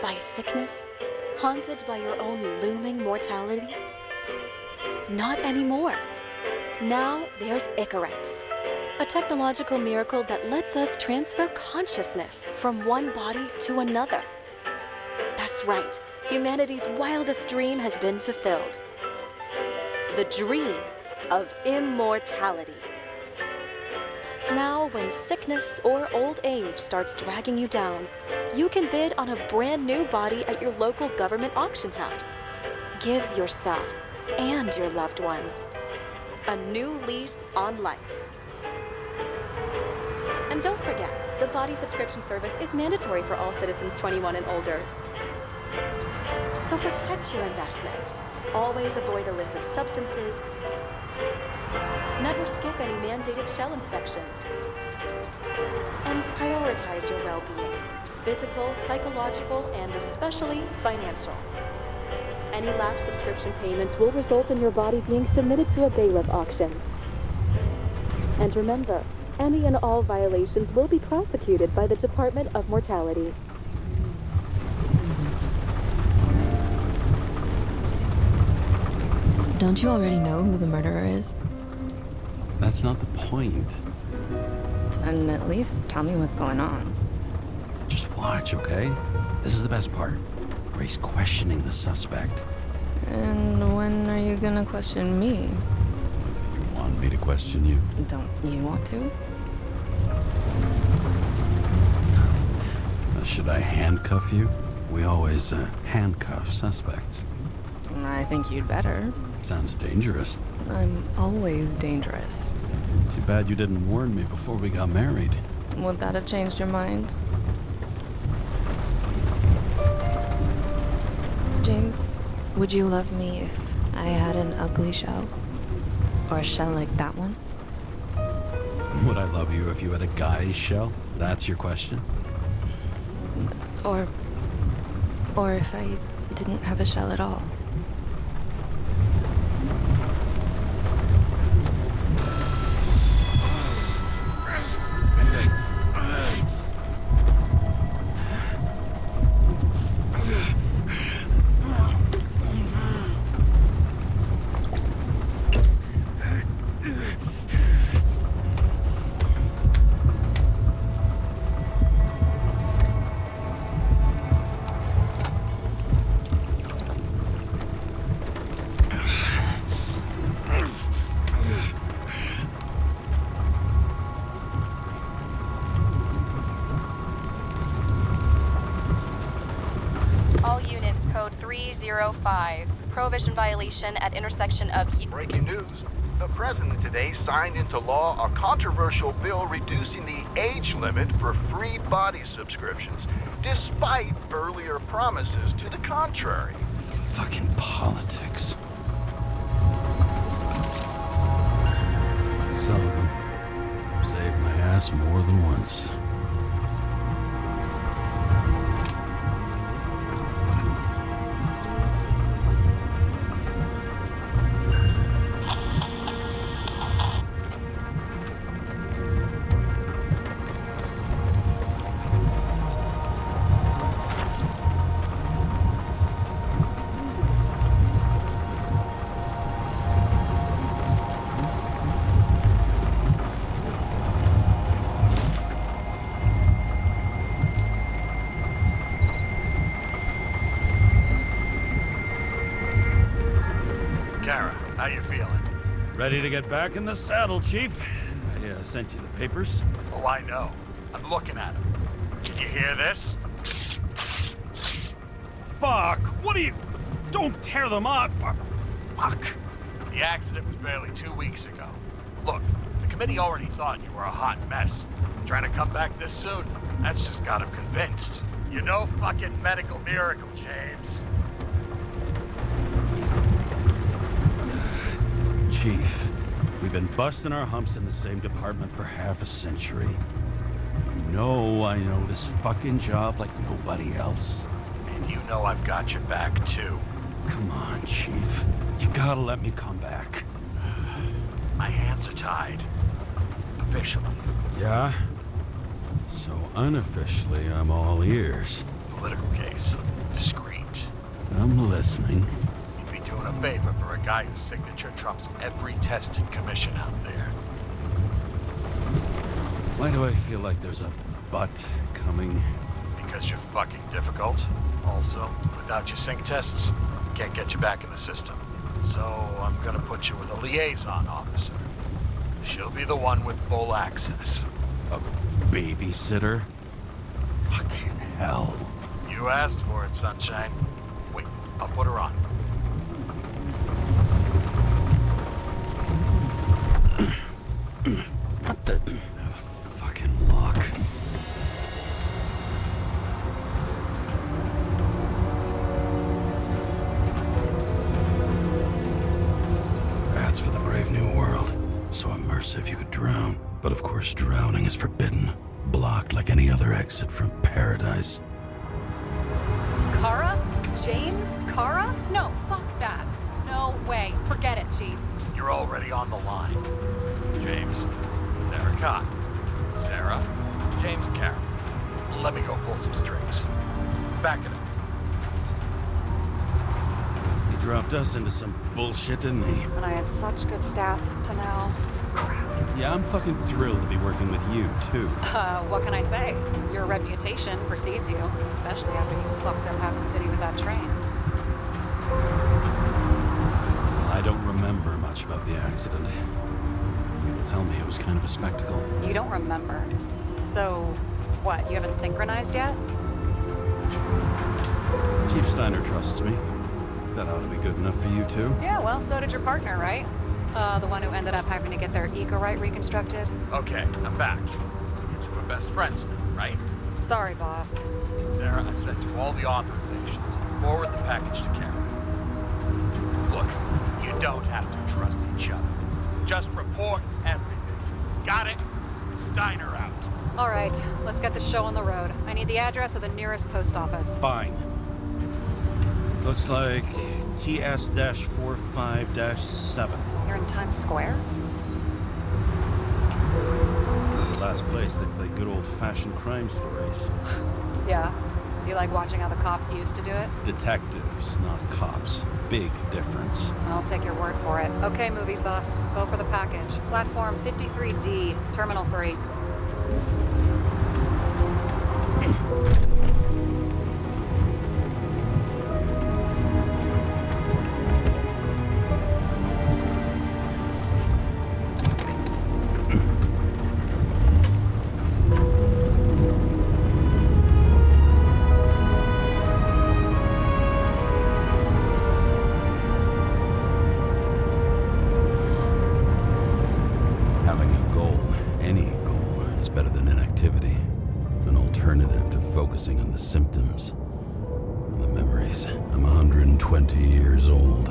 by sickness? Haunted by your own looming mortality? Not anymore. Now there's Icarite, a technological miracle that lets us transfer consciousness from one body to another. That's right, humanity's wildest dream has been fulfilled. The dream of immortality. Now, when sickness or old age starts dragging you down, you can bid on a brand new body at your local government auction house. Give yourself and your loved ones a new lease on life. And don't forget, the body subscription service is mandatory for all citizens 21 and older. So protect your investment. Always avoid illicit substances. Never skip any mandated shell inspections. And prioritize your well-being, physical, psychological, and especially financial. Any lapsed subscription payments will result in your body being submitted to a bailiff auction. And remember, any and all violations will be prosecuted by the Department of Mortality. Don't you already know who the murderer is? That's not the point. Then at least tell me what's going on. Just watch, okay? This is the best part, where he's questioning the suspect. And when are you gonna question me? You want me to question you? Don't you want to? Should I handcuff you? We always handcuff suspects. I think you'd better. Sounds dangerous. I'm always dangerous. Too bad you didn't warn me before we got married. Would that have changed your mind? James, would you love me if I had an ugly shell? Or a shell like that one? Would I love you if you had a guy's shell? That's your question? Or if I didn't have a shell at all. All units, code 305. Prohibition violation at intersection of... Breaking news. The president today signed into law a controversial bill reducing the age limit for free body subscriptions, despite earlier promises to the contrary. Fucking politics. Sullivan saved my ass more than once. How you feeling? Ready to get back in the saddle, Chief. I sent you the papers. Oh, I know. I'm looking at them. Did you hear this? Fuck! What are you... Don't tear them up! Fuck! The accident was barely 2 weeks ago. Look, the committee already thought you were a hot mess. Trying to come back this soon? That's just got them convinced. You're no fucking medical miracle, James. Chief, we've been busting our humps in the same department for half a century. You know I know this fucking job like nobody else. And you know I've got your back, too. Come on, Chief. You gotta let me come back. My hands are tied. Officially. Yeah? So unofficially, I'm all ears. political case. Discreet. I'm listening. You'd be doing a favor for a guy whose signature trumps every test and commission out there. Why do I feel like there's a but coming? Because you're fucking difficult. Also, without your sync tests, can't get you back in the system. So I'm gonna put you with a liaison officer. She'll be the one with full access. A babysitter? Fucking hell. You asked for it, Sunshine. Wait, I'll put her on. What the... fucking lock. That's for the brave new world. So immersive you could drown. But of course drowning is forbidden. Blocked like any other exit from paradise. Kara? James? Kara? No, fuck that. No way. Forget it, Chief. You're already on the line. James, Sarah Cott. Sarah, James Carroll. Let me go pull some strings. Back it up. He dropped us into some bullshit, didn't he? And I had such good stats up to now. Crap. Yeah, I'm fucking thrilled to be working with you, too. What can I say? Your reputation precedes you, especially after you fucked up half the city with that train. I don't remember much about the accident. People tell me it was kind of a spectacle. You don't remember. So, what, you haven't synchronized yet? Chief Steiner trusts me. That ought to be good enough for you, too. Yeah, well, so did your partner, right? The one who ended up having to get their eco-right reconstructed. Okay, I'm back. You two are best friends now, right? Sorry, boss. Sarah, I've sent you all the authorizations. Forward the package to Karen. Look, you don't have to trust each other. Just report everything. Got it? Steiner out. All right, let's get the show on the road. I need the address of the nearest post office. Fine. Looks like TS-45-7. You're in Times Square? This is the last place they play good old-fashioned crime stories. Yeah. You like watching how the cops used to do it? Detectives, not cops. Big difference. I'll take your word for it. Okay, movie buff. Go for the package. Platform 53D, Terminal 3. Having a goal, any goal, is better than inactivity. An alternative to focusing on the symptoms and the memories. I'm 120 years old,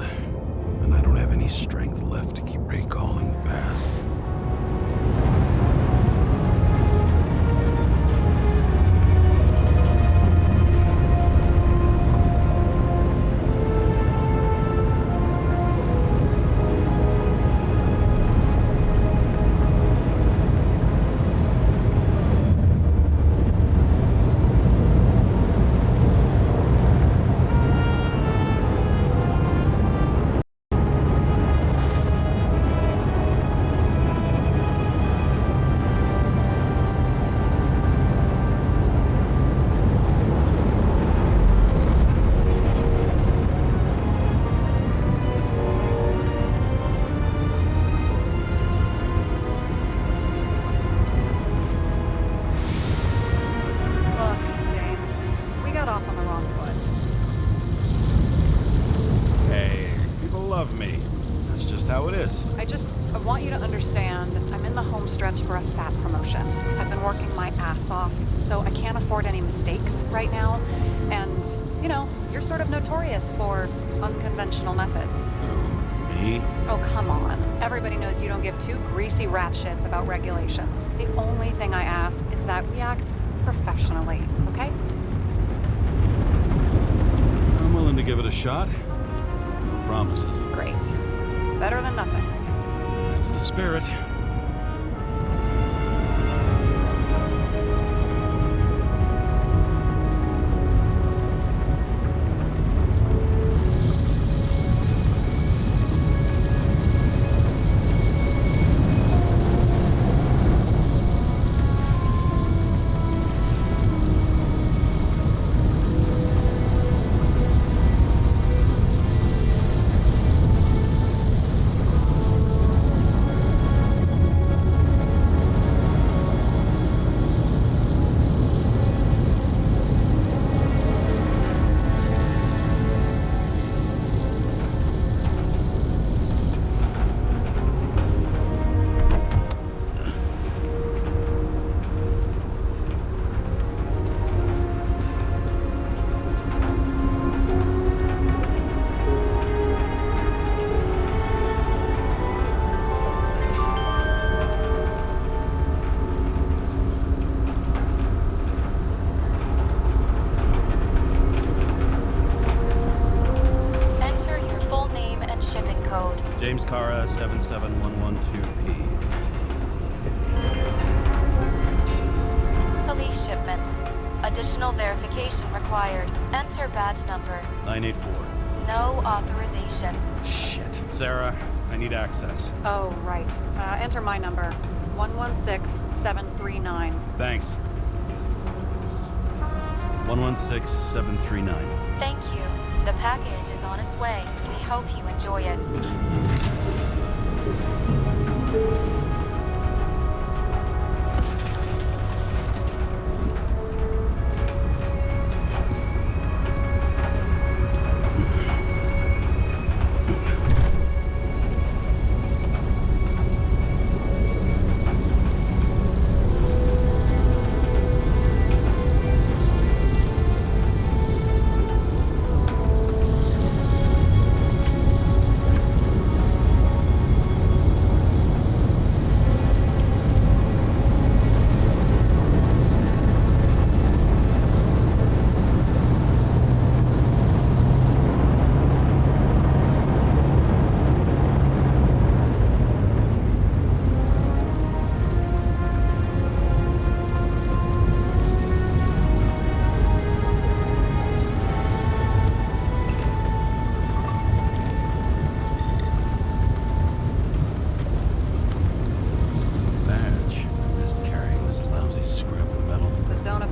and I don't have any strength left to keep recalling the past. Look, James, we got off on the wrong foot. Hey, people love me. That's just how it is. I want you to understand, I'm in the home stretch for a fat promotion. I've been working my ass off, so I can't afford any mistakes right now. And, you know, you're sort of notorious for unconventional methods. Who, me? Oh, come on. Everybody knows you don't give two greasy rat shits about regulations. The only thing I ask is that we act professionally, okay? I'm willing to give it a shot. No promises. Great. Better than nothing. That's the spirit. is Kara 77112P. Police shipment. Additional verification required. Enter badge number. 984. No authorization. Shit. Sarah, I need access. Oh, right. Enter my number. 116739. Thanks. 116739. Thank you. The package is on its way. We hope you enjoy it.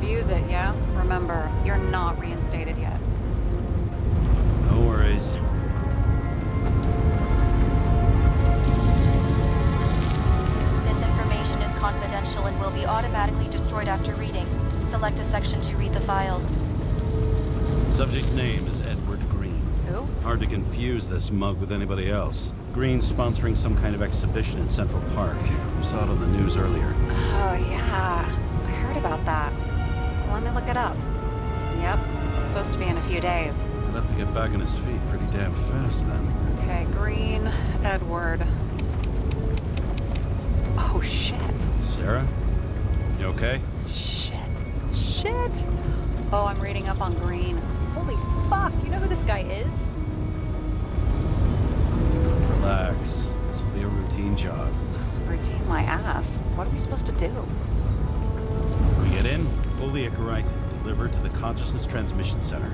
Use it, yeah? Remember, you're not reinstated yet. No worries. This information is confidential and will be automatically destroyed after reading. Select a section to read the files. Subject's name is Edward Green. Who? Hard to confuse this mug with anybody else. Green's sponsoring some kind of exhibition in Central Park. Saw it on the news earlier. Oh, yeah. I heard about that. Let me look it up. Yep. Supposed to be in a few days. He'll have to get back on his feet pretty damn fast then. Okay, Green, Edward. Oh, shit. Sarah? You okay? Shit. Oh, I'm reading up on Green. Holy fuck, you know who this guy is? Relax. This will be a routine job. Routine my ass. What are we supposed to do? We get in, fully Icarite, delivered to the Consciousness Transmission Center.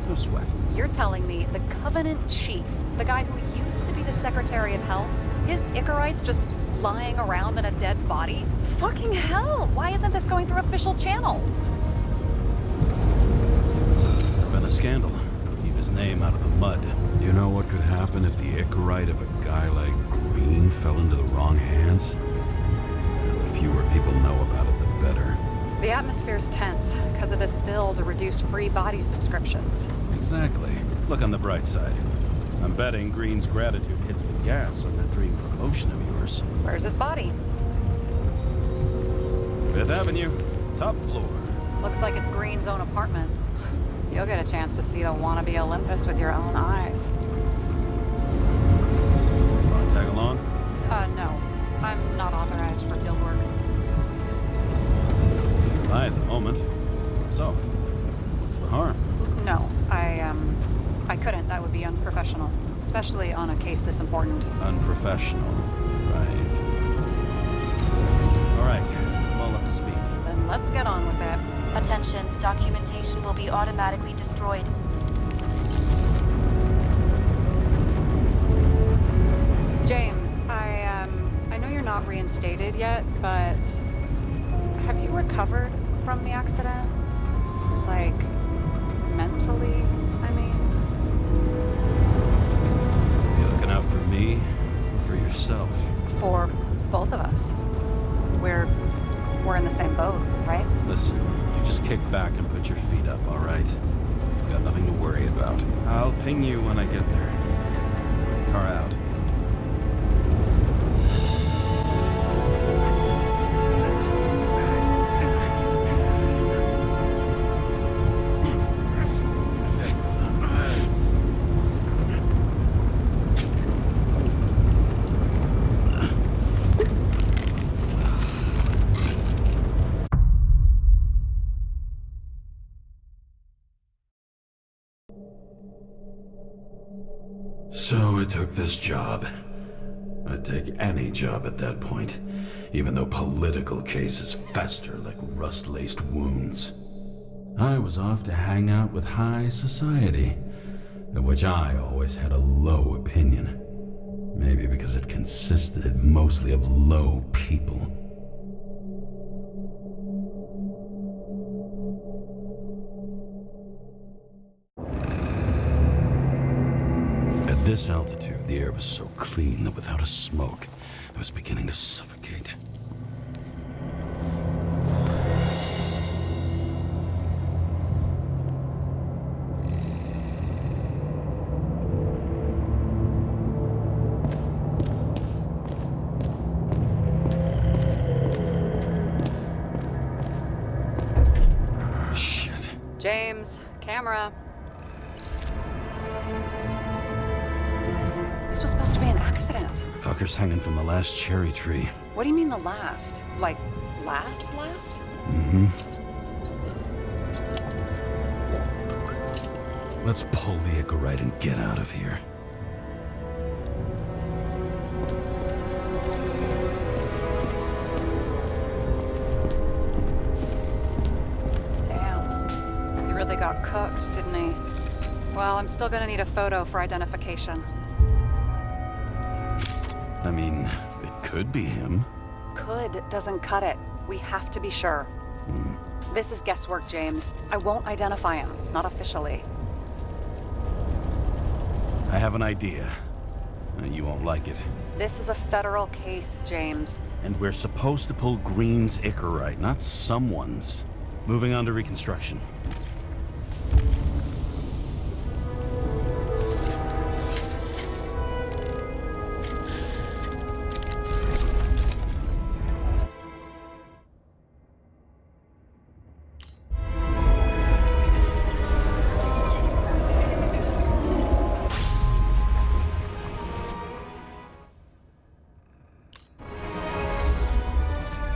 No sweat. You're telling me the Covenant Chief, the guy who used to be the Secretary of Health, his Icarite's just lying around in a dead body? Fucking hell! Why isn't this going through official channels? There's been a scandal. Keep his name out of the mud. You know what could happen if the Icarite of a guy like Green fell into the wrong hands? The fewer people know about it, the better. The atmosphere's tense because of this bill to reduce free body subscriptions. Exactly. Look on the bright side. I'm betting Green's gratitude hits the gas on that dream promotion of yours. Where's his body? Fifth Avenue, top floor. Looks like it's Green's own apartment. You'll get a chance to see the wannabe Olympus with your own eyes. Want to tag along? No. I'm not authorized for field work. By at the moment. So, what's the harm? No, I couldn't. That would be unprofessional. Especially on a case this important. Unprofessional. Right. All right. I'm all up to speed. Then let's get on with it. Attention, documentation will be automatically destroyed. James, I know you're not reinstated yet, but have you recovered from the accident? Like, mentally, I mean? You looking out for me or for yourself? For both of us. We're in the same boat, right? Listen, you just kick back and put your feet up, all right? You've got nothing to worry about. I'll ping you when I get there. Car out. So I took this job. I'd take any job at that point, even though political cases fester like rust-laced wounds. I was off to hang out with high society, of which I always had a low opinion. Maybe because it consisted mostly of low people. At this altitude, the air was so clean that without a smoke, I was beginning to suffocate. Shit. James, camera. This was supposed to be an accident. Fucker's hanging from the last cherry tree. What do you mean the last? Like, last? Mm-hmm. Let's pull the Icarite and get out of here. Damn. He really got cooked, didn't he? Well, I'm still gonna need a photo for identification. I mean, it could be him. Could doesn't cut it. We have to be sure. This is guesswork, James. I won't identify him. Not officially. I have an idea. You won't like it. This is a federal case, James. And we're supposed to pull Green's Icarite, not someone's. Moving on to reconstruction.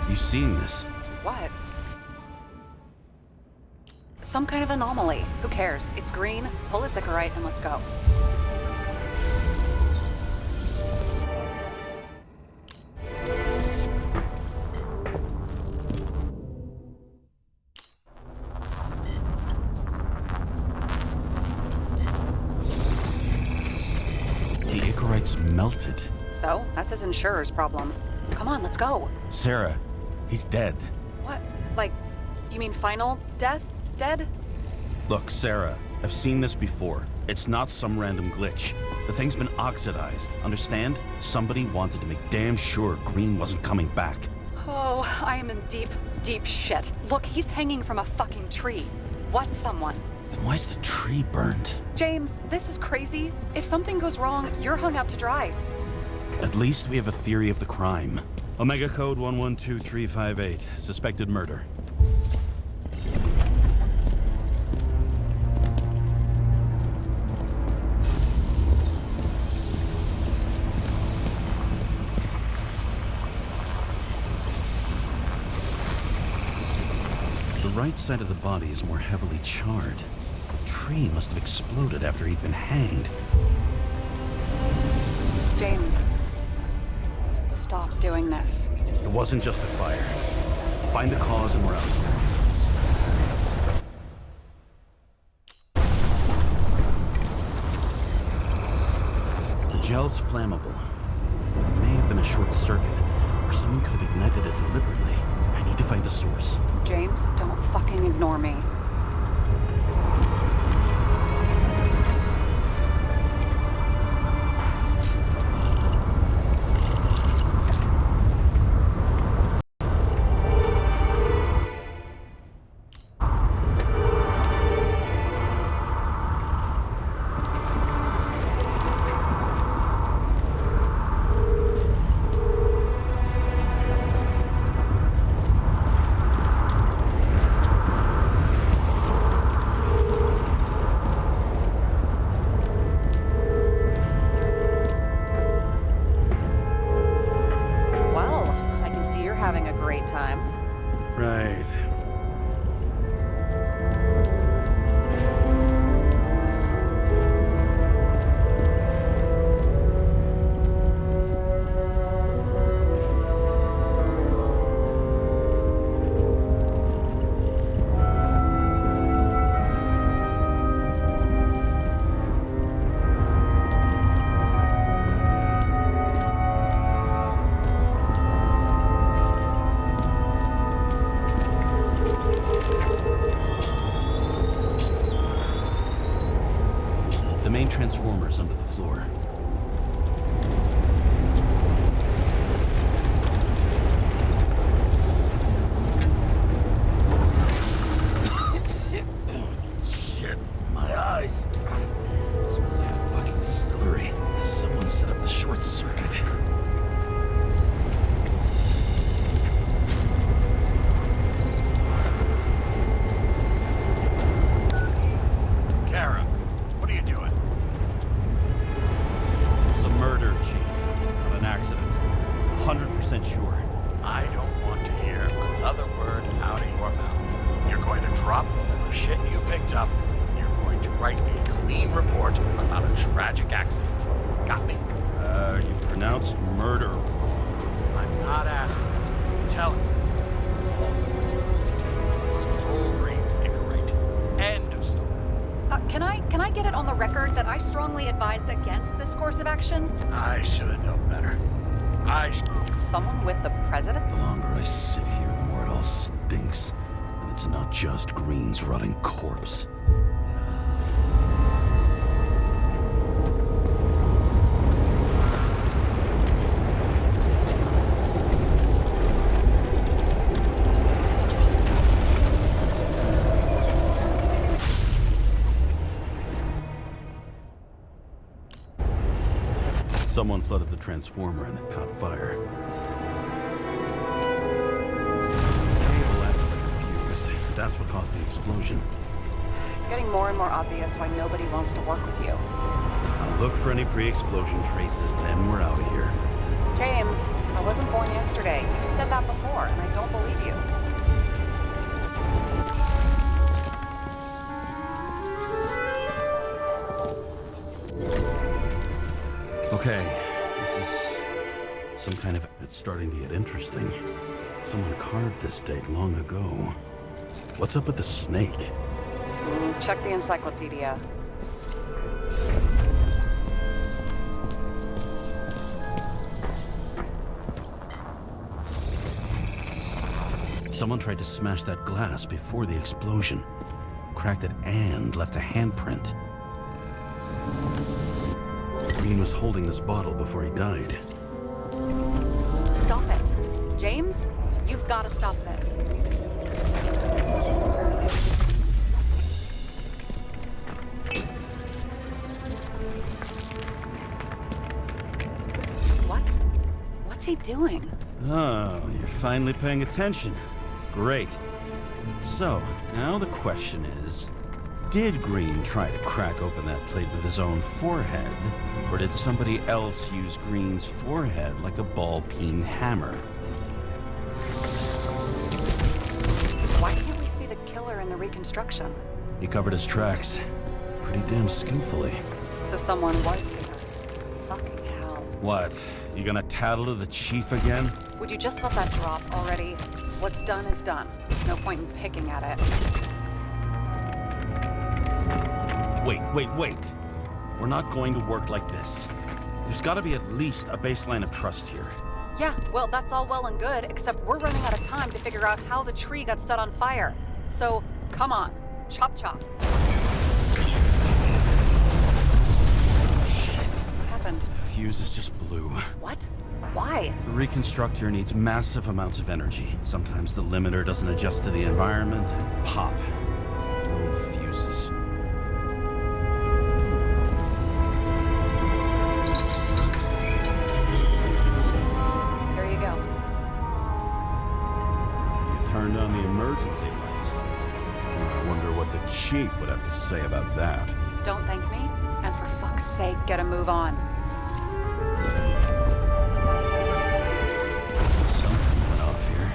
You seen this? What? Some kind of anomaly. Who cares? It's green, pull its Icarite, and let's go. The Icarite's melted. So, that's his insurer's problem. Come on, let's go. Sarah, he's dead. What? Like, you mean final death? Dead? Look, Sarah, I've seen this before. It's not some random glitch. The thing's been oxidized, understand? Somebody wanted to make damn sure Green wasn't coming back. Oh, I am in deep, deep shit. Look, he's hanging from a fucking tree. What's someone? Then why's the tree burnt? James, this is crazy. If something goes wrong, you're hung out to dry. At least we have a theory of the crime. Omega code 112358. Suspected murder. The right side of the body is more heavily charred. The tree must have exploded after he'd been hanged. James, stop doing this. It wasn't just a fire. Find the cause and we're out of here. The gel's flammable. It may have been a short circuit, or someone could have ignited it deliberately. I need to find the source. James, don't fucking ignore me. Having a great time. Right. transformers under the floor. Shit, my eyes. It smells like a fucking distillery. Someone set up the short circuit. Kara, what are you doing? This is a murder, Chief. Not an accident. 100% sure. I don't want to hear another word out of your mouth. You're going to drop whatever shit you picked up. You're going to write a clean report about a tragic accident. Got me? You pronounced murder wrong. I'm not asking. I'm telling you. All you were supposed to do was pull Green's Icarate. End of story. Can I get it on the record that I strongly advised against this course of action? I should have known better. Someone with the president? The longer I sit here, the more it all stinks. And it's not just Green's rotting corpse. Someone flooded the transformer and it caught fire. Cable acted like a fuse. That's what caused the explosion. It's getting more and more obvious why nobody wants to work with you. I'll look for any pre-explosion traces, then we're out of here. James, I wasn't born yesterday. You said that before, and I don't believe you. Okay, this is some kind of... It's starting to get interesting. Someone carved this date long ago. What's up with the snake? Check the encyclopedia. Someone tried to smash that glass before the explosion. Cracked it and left a handprint. Green was holding this bottle before he died. Stop it. James, you've got to stop this. What's he doing? Oh, you're finally paying attention. Great. So, now the question is, did Green try to crack open that plate with his own forehead, or did somebody else use Green's forehead like a ball-peen hammer? Why can't we see the killer in the reconstruction? He covered his tracks pretty damn skillfully. So someone was here. Fucking hell. What? You gonna tattle to the chief again? Would you just let that drop already? What's done is done. No point in picking at it. Wait. We're not going to work like this. There's gotta be at least a baseline of trust here. Yeah, well, that's all well and good, except we're running out of time to figure out how the tree got set on fire. So, come on. Chop chop. Shit. What happened? Fuses just blew. What? Why? The reconstructor needs massive amounts of energy. Sometimes the limiter doesn't adjust to the environment and pop. Blown fuses. Here you go. You turned on the emergency lights. Well, I wonder what the chief would have to say about that. Don't thank me, and for fuck's sake, get a move on. Something went off here.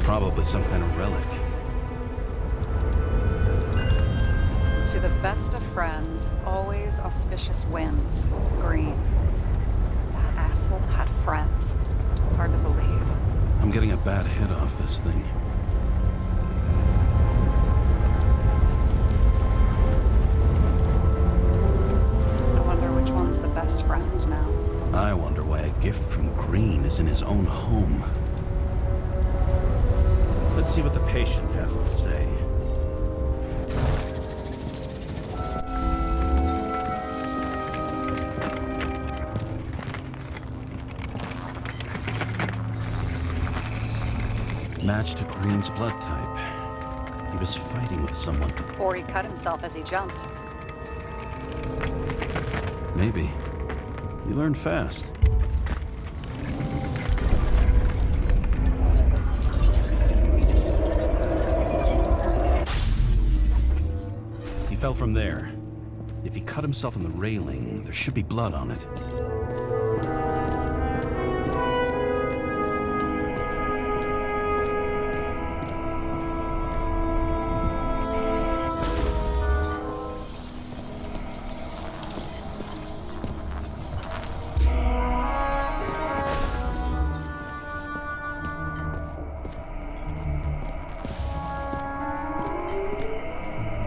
Probably some kind of relic. To the best of friends, always auspicious winds. Green. That asshole had friends. Hard to believe. I'm getting a bad hit off this thing. I wonder which one's the best friend now. I wonder why a gift from Green is in his own home. see what the patient has to say. Matched to Green's blood type. He was fighting with someone. Or he cut himself as he jumped. Maybe. You learn fast. He fell from there. If he cut himself on the railing, there should be blood on it.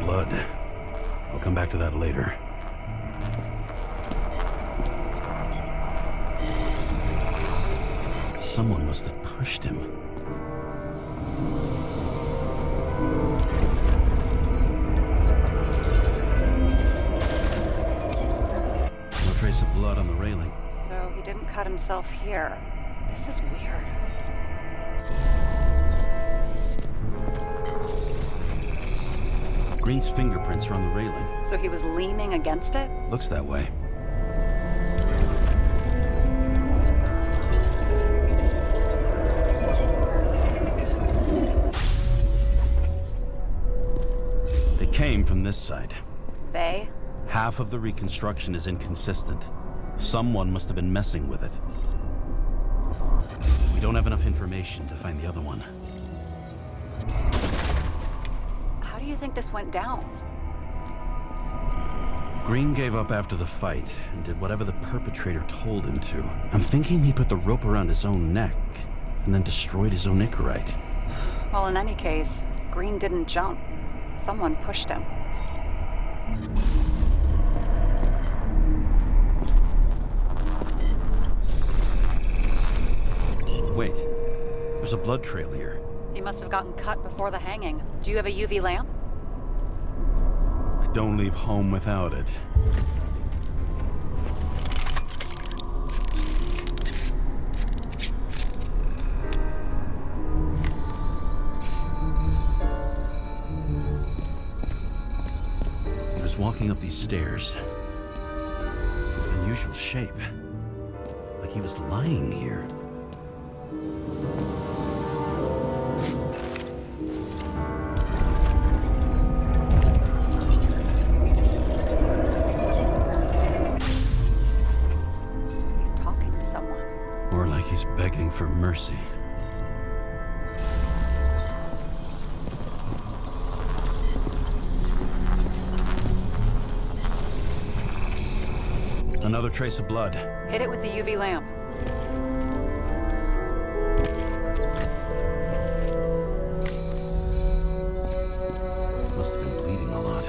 Blood. I'll come back to that later. Someone must have pushed him. No trace of blood on the railing. So he didn't cut himself here. This is weird. Green's fingerprints are on the railing. So he was leaning against it? Looks that way. They came from this side. They? Half of the reconstruction is inconsistent. Someone must have been messing with it. We don't have enough information to find the other one. How do you think this went down? Green gave up after the fight and did whatever the perpetrator told him to. I'm thinking he put the rope around his own neck and then destroyed his own Icarite. Well, in any case, Green didn't jump. Someone pushed him. Wait, there's a blood trail here. He must have gotten cut before the hanging. Do you have a UV lamp? I don't leave home without it. He was walking up these stairs. Unusual shape. Like he was lying here. Or like he's begging for mercy. Another trace of blood. Hit it with the UV lamp. Must have been bleeding a lot.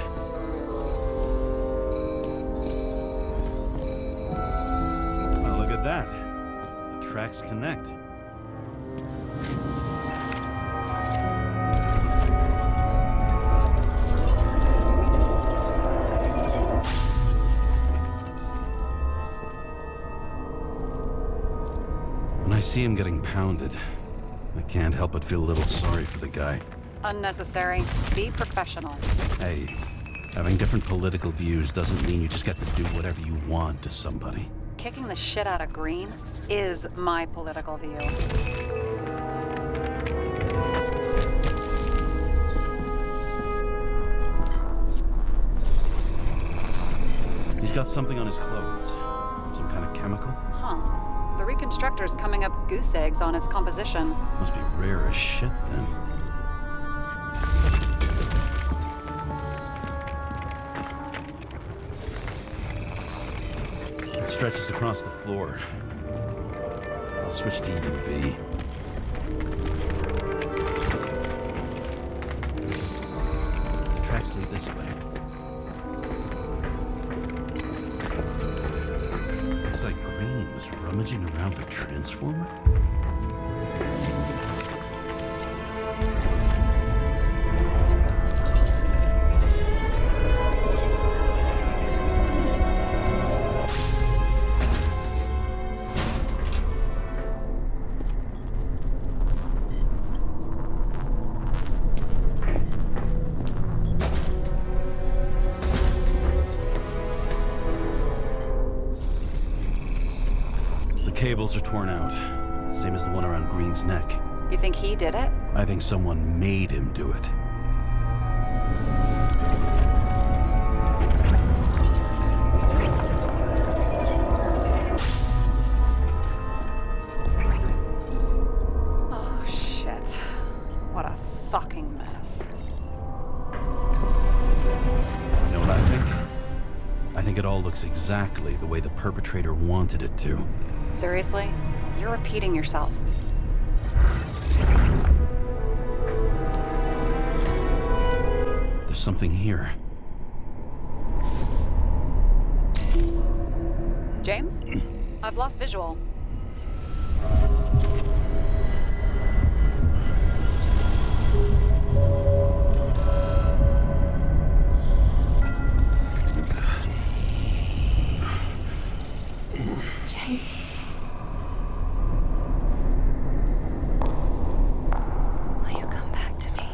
Well, look at that. Tracks connect. When I see him getting pounded, I can't help but feel a little sorry for the guy. Unnecessary. Be professional. Hey, having different political views doesn't mean you just get to do whatever you want to somebody. Kicking the shit out of Green is my political view. He's got something on his clothes. Some kind of chemical? Huh. The reconstructor's coming up goose eggs on its composition. Must be rare as shit, then. It stretches across the floor. I'll switch to UV. Tracks lead this way. Looks like Green was rummaging around the transformer. cables are torn out. Same as the one around Green's neck. You think he did it? I think someone made him do it. Oh, shit. What a fucking mess. You know what I think? I think it all looks exactly the way the perpetrator wanted it to. Seriously? You're repeating yourself. There's something here. James? I've lost visual. James. Will you come back to me?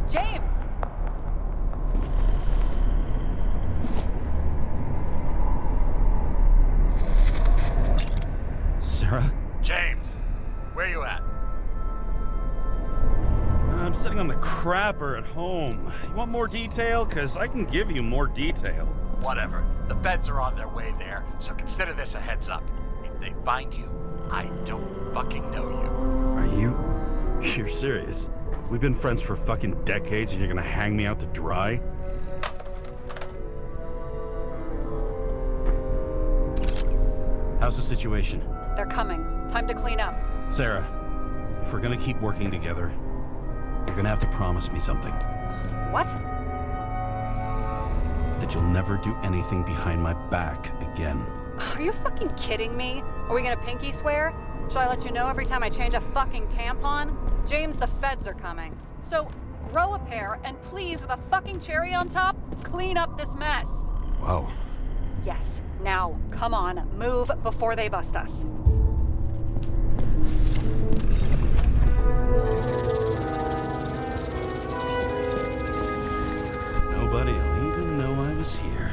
James! Sarah? James, where you at? I'm sitting on the crapper at home. You want more detail? Because I can give you more detail. Whatever. The feds are on their way there, so consider this a heads up. If they find you, I don't fucking know you. Are you? You're serious? We've been friends for fucking decades and you're gonna hang me out to dry? How's the situation? They're coming. Time to clean up. Sarah, if we're gonna keep working together, you're gonna have to promise me something. What? That you'll never do anything behind my back again. Are you fucking kidding me? Are we gonna pinky swear? Should I let you know every time I change a fucking tampon? James, the feds are coming. So grow a pair and please, with a fucking cherry on top, clean up this mess. Whoa. Yes, now, come on, move before they bust us. Nobody'll even know I was here.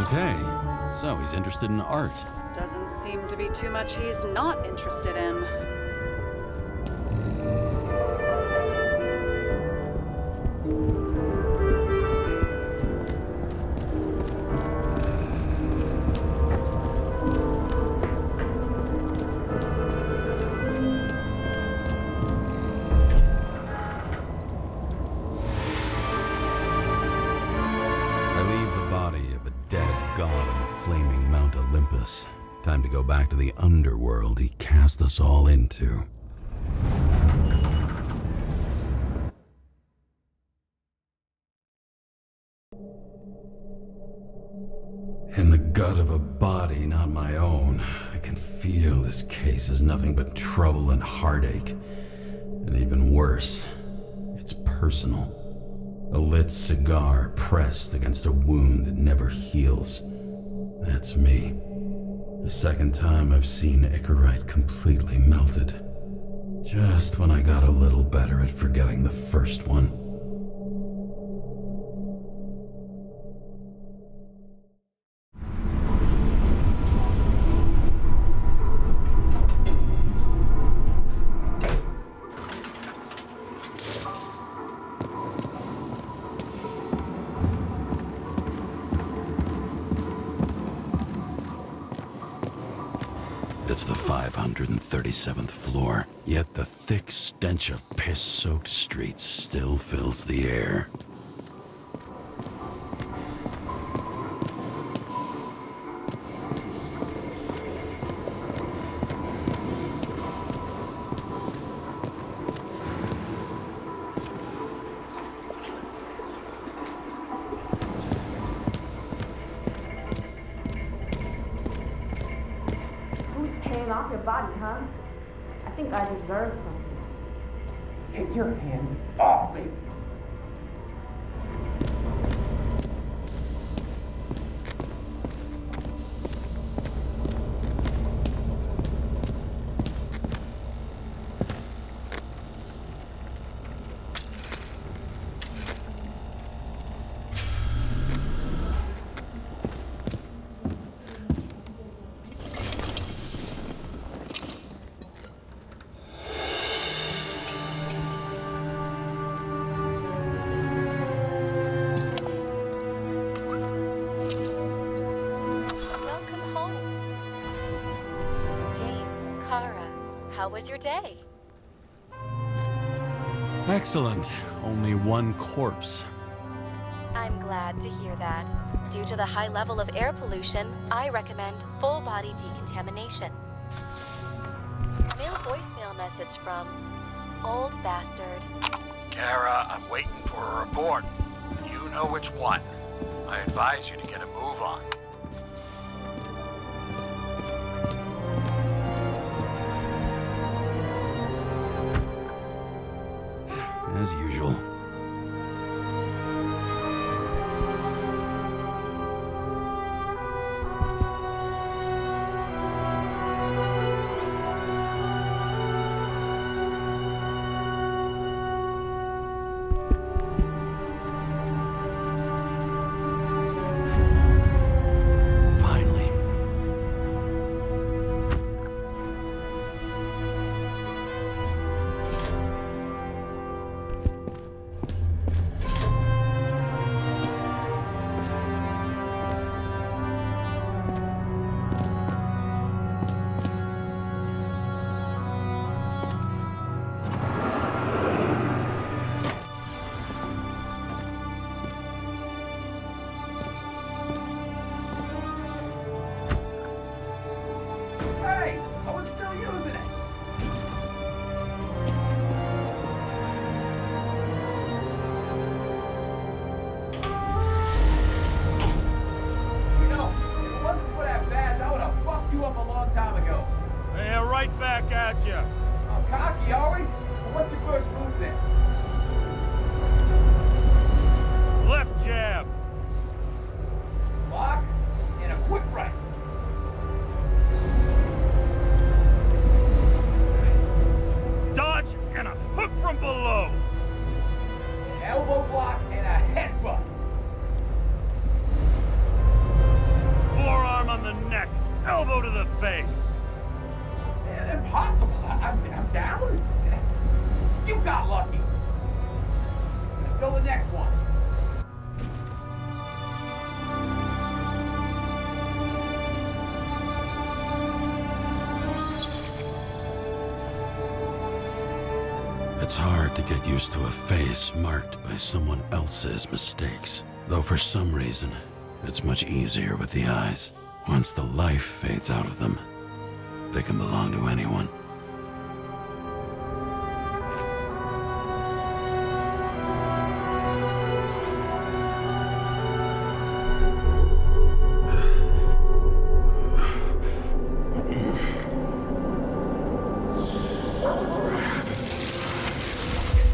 Okay, so he's interested in art. Doesn't seem to be too much he's not interested in. Time to go back to the underworld he cast us all into. In the gut of a body not my own, I can feel this case is nothing but trouble and heartache. And even worse, it's personal. A lit cigar pressed against a wound that never heals. That's me. The second time I've seen Icarite completely melted. Just when I got a little better at forgetting the first one. It's the 537th floor, yet the thick stench of piss-soaked streets still fills the air. Off your body, huh? I think I deserve something. Get your hands off me. was your day? Excellent. Only one corpse. I'm glad to hear that. Due to the high level of air pollution, I recommend full body decontamination. New voicemail message from Old Bastard. Kara, I'm waiting for a report. You know which one. I advise you to get a move on. As usual. Finally. Hey, I was still using it. You know, if it wasn't for that badge, I would have fucked you up a long time ago. Yeah, right back at you. I'm cocky, are we? Well, what's your first move then? Left jab. Lock and a quick right. Dodge and a hook from below. An elbow block and a headbutt. Forearm on the neck. Elbow to the face. Impossible. I'm down. You got lucky. Until the next one. It's hard to get used to a face marked by someone else's mistakes. Though for some reason, it's much easier with the eyes. Once the life fades out of them, they can belong to anyone.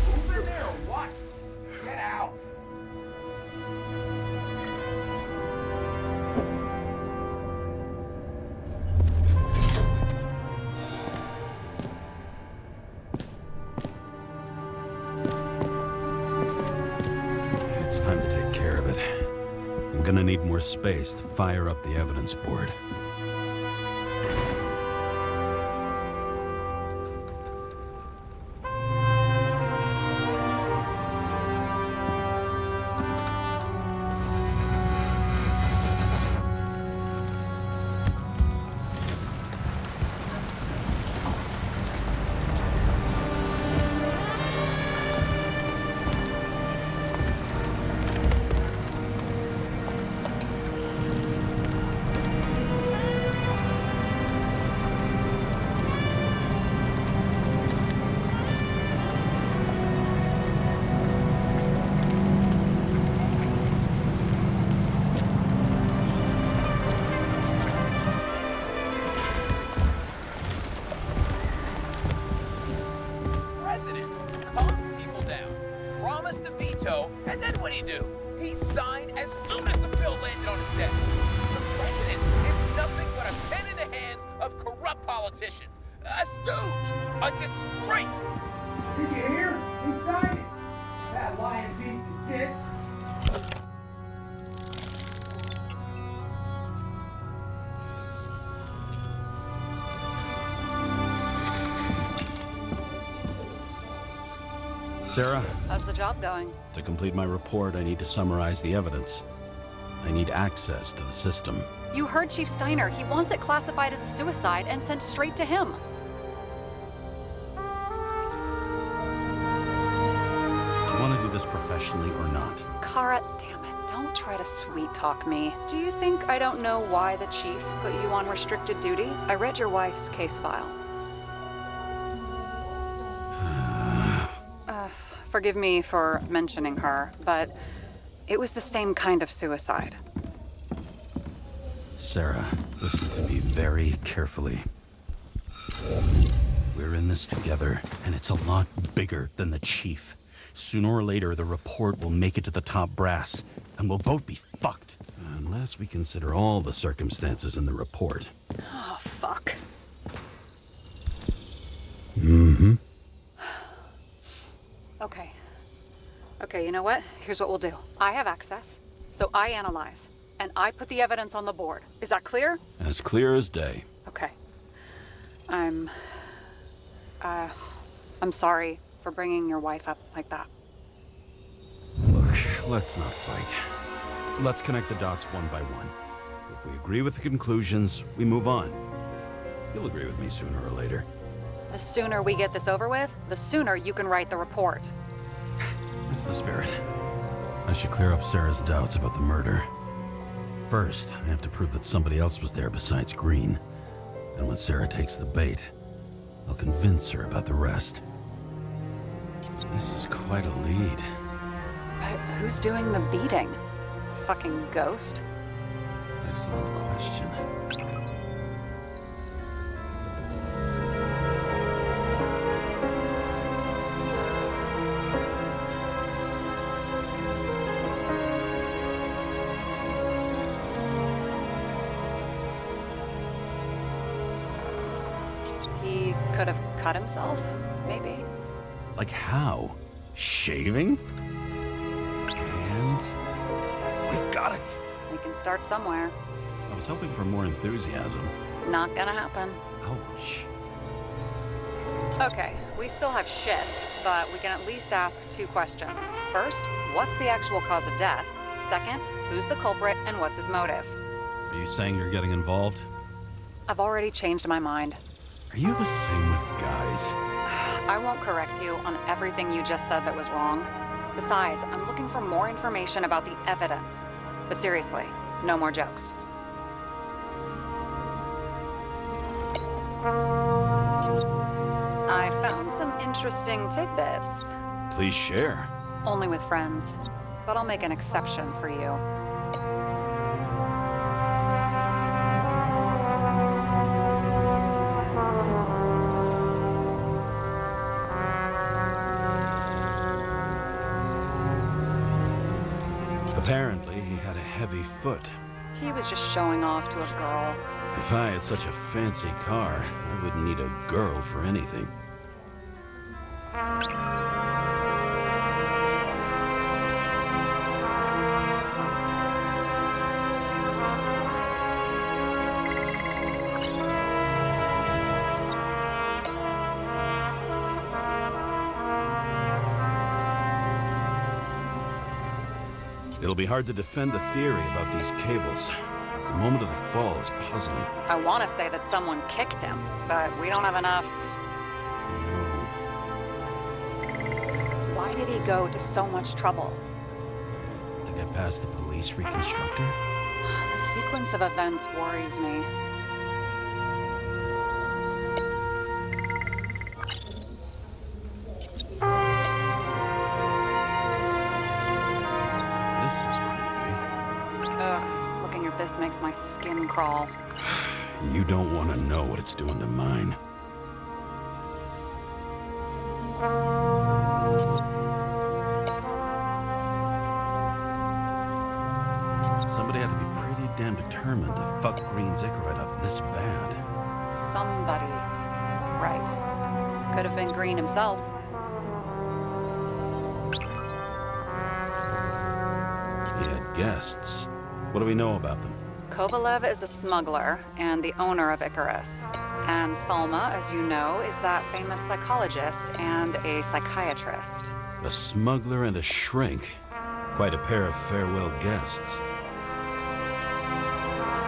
Move in there or what? Get out. It's time to take care of it. I'm gonna need more space to fire up the evidence board. President calmed people down, promised to veto, and then what'd he do? He signed as soon as the bill landed on his desk. The president is nothing but a pen in the hands of corrupt politicians, a stooge, a disgrace. Did you hear? He signed it. That lying piece of shit. Sarah, How's the job going? to complete my report, I need to summarize the evidence. I need access to the system. You heard Chief Steiner. He wants it classified as a suicide and sent straight to him. this professionally or not? Kara, damn it, don't try to sweet talk me. Do you think I don't know why the chief put you on restricted duty? I read your wife's case file. Forgive me for mentioning her, but it was the same kind of suicide. Sarah, listen to me very carefully. We're in this together, and it's a lot bigger than the chief. Sooner or later, the report will make it to the top brass, and we'll both be fucked. Unless we consider all the circumstances in the report. Oh, fuck. Mm-hmm. Okay, you know what? Here's what we'll do. I have access, so I analyze, and I put the evidence on the board. Is that clear? As clear as day. Okay. I'm sorry for bringing your wife up like that. Look, let's not fight. Let's connect the dots one by one. If we agree with the conclusions, we move on. You'll agree with me sooner or later. The sooner we get this over with, the sooner you can write the report. That's the spirit. I should clear up Sarah's doubts about the murder. First, I have to prove that somebody else was there besides Green. And when Sarah takes the bait, I'll convince her about the rest. This is quite a lead. But who's doing the beating? A fucking ghost? Excellent question. He could have cut himself, maybe. Like how? Shaving? And we've got it. We can start somewhere. I was hoping for more enthusiasm. Not gonna happen. Ouch. Okay, we still have shit, but we can at least ask 2 questions. First, what's the actual cause of death? Second, who's the culprit and what's his motive? Are you saying you're getting involved? I've already changed my mind. Are you the same with guys? I won't correct you on everything you just said that was wrong. Besides, I'm looking for more information about the evidence. But seriously, no more jokes. I found some interesting tidbits. Please share. Only with friends. But I'll make an exception for you. Apparently, he had a heavy foot. He was just showing off to a girl. If I had such a fancy car, I wouldn't need a girl for anything. It'll be hard to defend the theory about these cables. The moment of the fall is puzzling. I want to say that someone kicked him, but we don't have enough. Why did he go to so much trouble? To get past the police reconstructor? The sequence of events worries me. This is creepy. Ugh, looking at this makes my skin crawl. You don't want to know what it's doing to mine. Somebody had to be pretty damn determined to fuck Green's Icarus up this bad. Somebody. Right. Could have been Green himself. He had guests. What do we know about them? Kovalev is a smuggler and the owner of Icarus. And Salma, as you know, is that famous psychologist and a psychiatrist. A smuggler and a shrink. Quite a pair of farewell guests.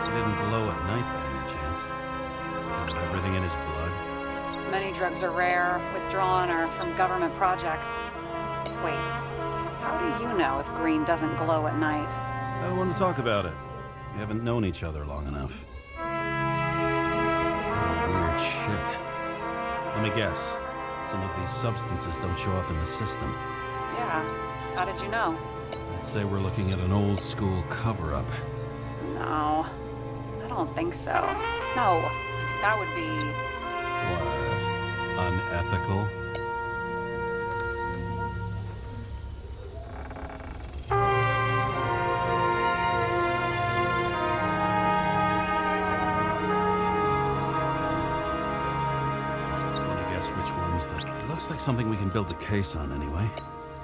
He didn't glow at night by any chance. Is everything in his blood? Many drugs are rare, withdrawn, or from government projects. Wait, How do you know if green doesn't glow at night? I don't want to talk about it. We haven't known each other long enough. Oh, weird shit. Let me guess. Some of these substances don't show up in the system. Yeah. How did you know? I'd say we're looking at an old school cover-up. No. I don't think so. No. That would be... What? Unethical? Looks like something we can build a case on anyway.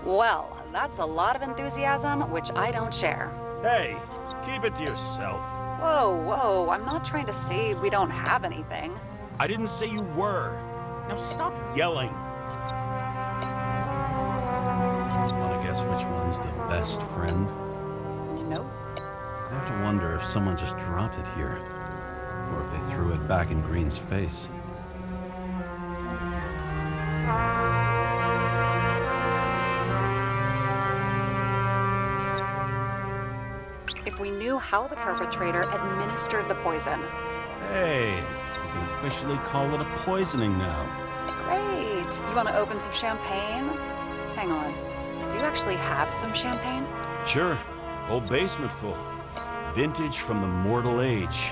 Well, that's a lot of enthusiasm, which I don't share. Hey, keep it to yourself. Whoa, whoa, I'm not trying to say we don't have anything. I didn't say you were. Now stop yelling. Wanna guess which one's the best friend? Nope. I have to wonder if someone just dropped it here, or if they threw it back in Green's face. If we knew how the perpetrator administered the poison. Hey, we can officially call it a poisoning now. Great. You want to open some champagne? Hang on. Do you actually have some champagne? Sure. Whole basement full. Vintage from the mortal age.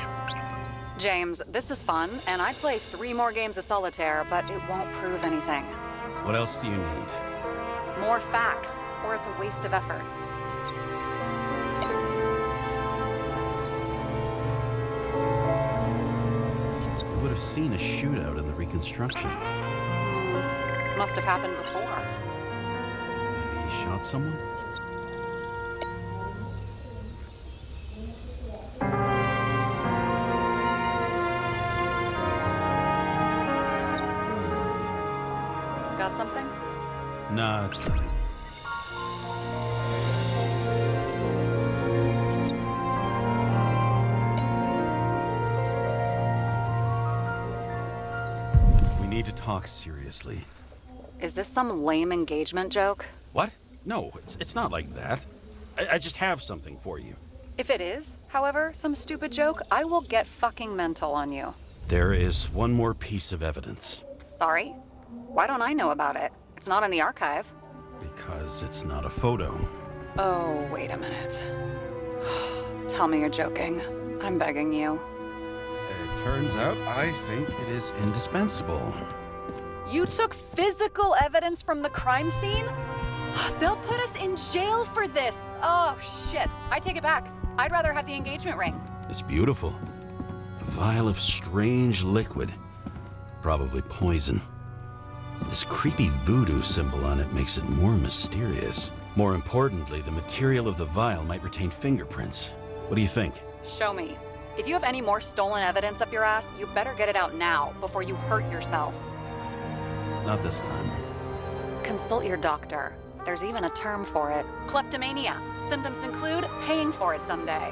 James, this is fun, and I'd play 3 more games of solitaire, but it won't prove anything. What else do you need? More facts, or it's a waste of effort. We would have seen a shootout in the reconstruction. Must have happened before. Maybe he shot someone? Got something? Nah, it's... We need to talk seriously. Is this some lame engagement joke? What? No, it's not like that. I just have something for you. If it is, however, some stupid joke, I will get fucking mental on you. There is one more piece of evidence. Sorry? Why don't I know about it? It's not in the archive. Because it's not a photo. Oh, wait a minute. Tell me you're joking. I'm begging you. It turns out I think it is indispensable. You took physical evidence from the crime scene? They'll put us in jail for this. Oh, shit. I take it back. I'd rather have the engagement ring. It's beautiful. A vial of strange liquid. Probably poison. This creepy voodoo symbol on it makes it more mysterious. More importantly, the material of the vial might retain fingerprints. What do you think? Show me. If you have any more stolen evidence up your ass, you better get it out now before you hurt yourself. Not this time. Consult your doctor. There's even a term for it. Kleptomania. Symptoms include paying for it someday.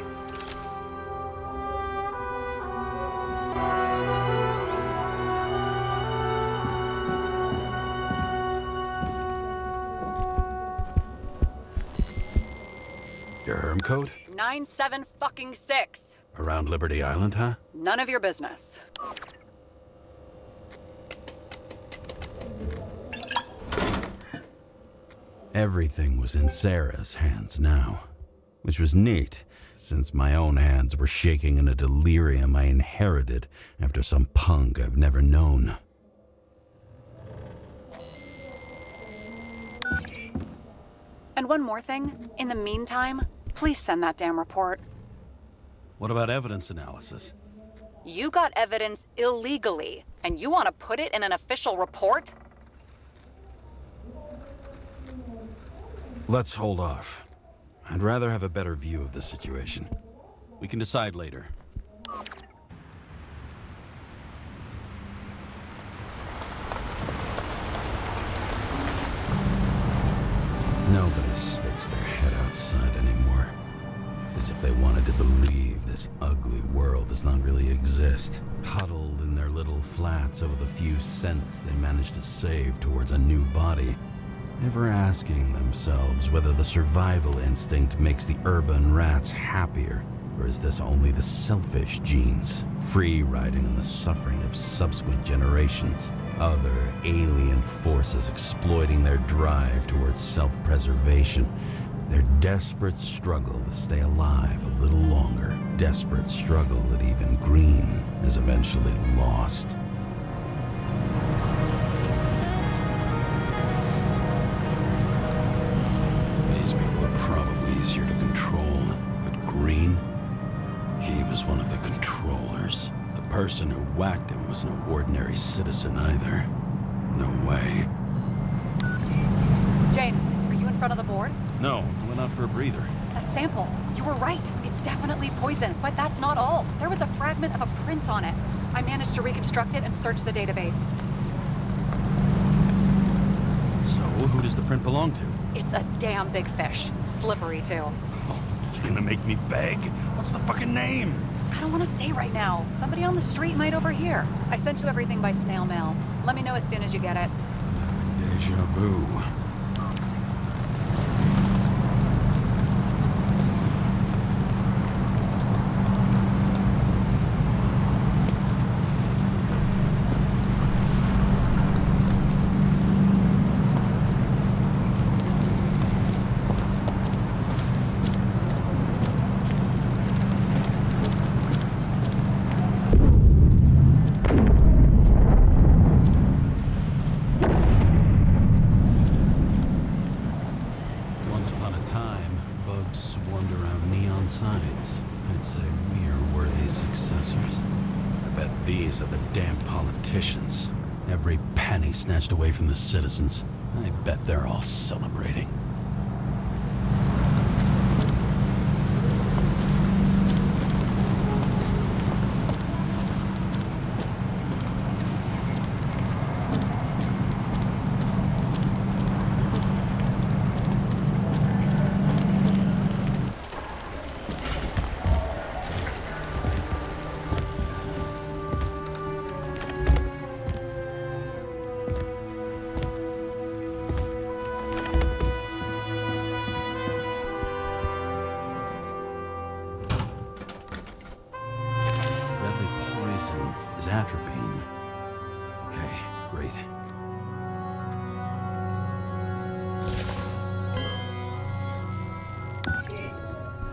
Your herm code? 97-fucking-6. Around Liberty Island, huh? None of your business. Everything was in Sarah's hands now, which was neat, since my own hands were shaking in a delirium I inherited after some punk I've never known. And one more thing. In the meantime, please send that damn report. What about evidence analysis? You got evidence illegally, and you want to put it in an official report? Let's hold off. I'd rather have a better view of the situation. We can decide later. Nobody sticks their head outside anymore. As if they wanted to believe this ugly world does not really exist. Huddled in their little flats over the few cents they managed to save towards a new body. never asking themselves whether the survival instinct makes the urban rats happier, or is this only the selfish genes, free riding on the suffering of subsequent generations, other alien forces exploiting their drive towards self-preservation, their desperate struggle to stay alive a little longer, desperate struggle that even Green is eventually lost. These people are probably easier to control, but Green, he was one of the controllers. The person who whacked him was no ordinary citizen either. No way. James, are you in front of the board? No, I went out for a breather. That sample. You were right. It's definitely poison, but that's not all. There was a fragment of a print on it. I managed to reconstruct it and search the database. So, who does the print belong to? It's a damn big fish. Slippery, too. Oh, you're gonna make me beg? What's the fucking name? I don't want to say right now. Somebody on the street might overhear. I sent you everything by snail mail. Let me know as soon as you get it. Deja vu. Signs. I'd say we are worthy successors. I bet these are the damn politicians. Every penny snatched away from the citizens. I bet they're all celebrating. Is atropine. Okay, great.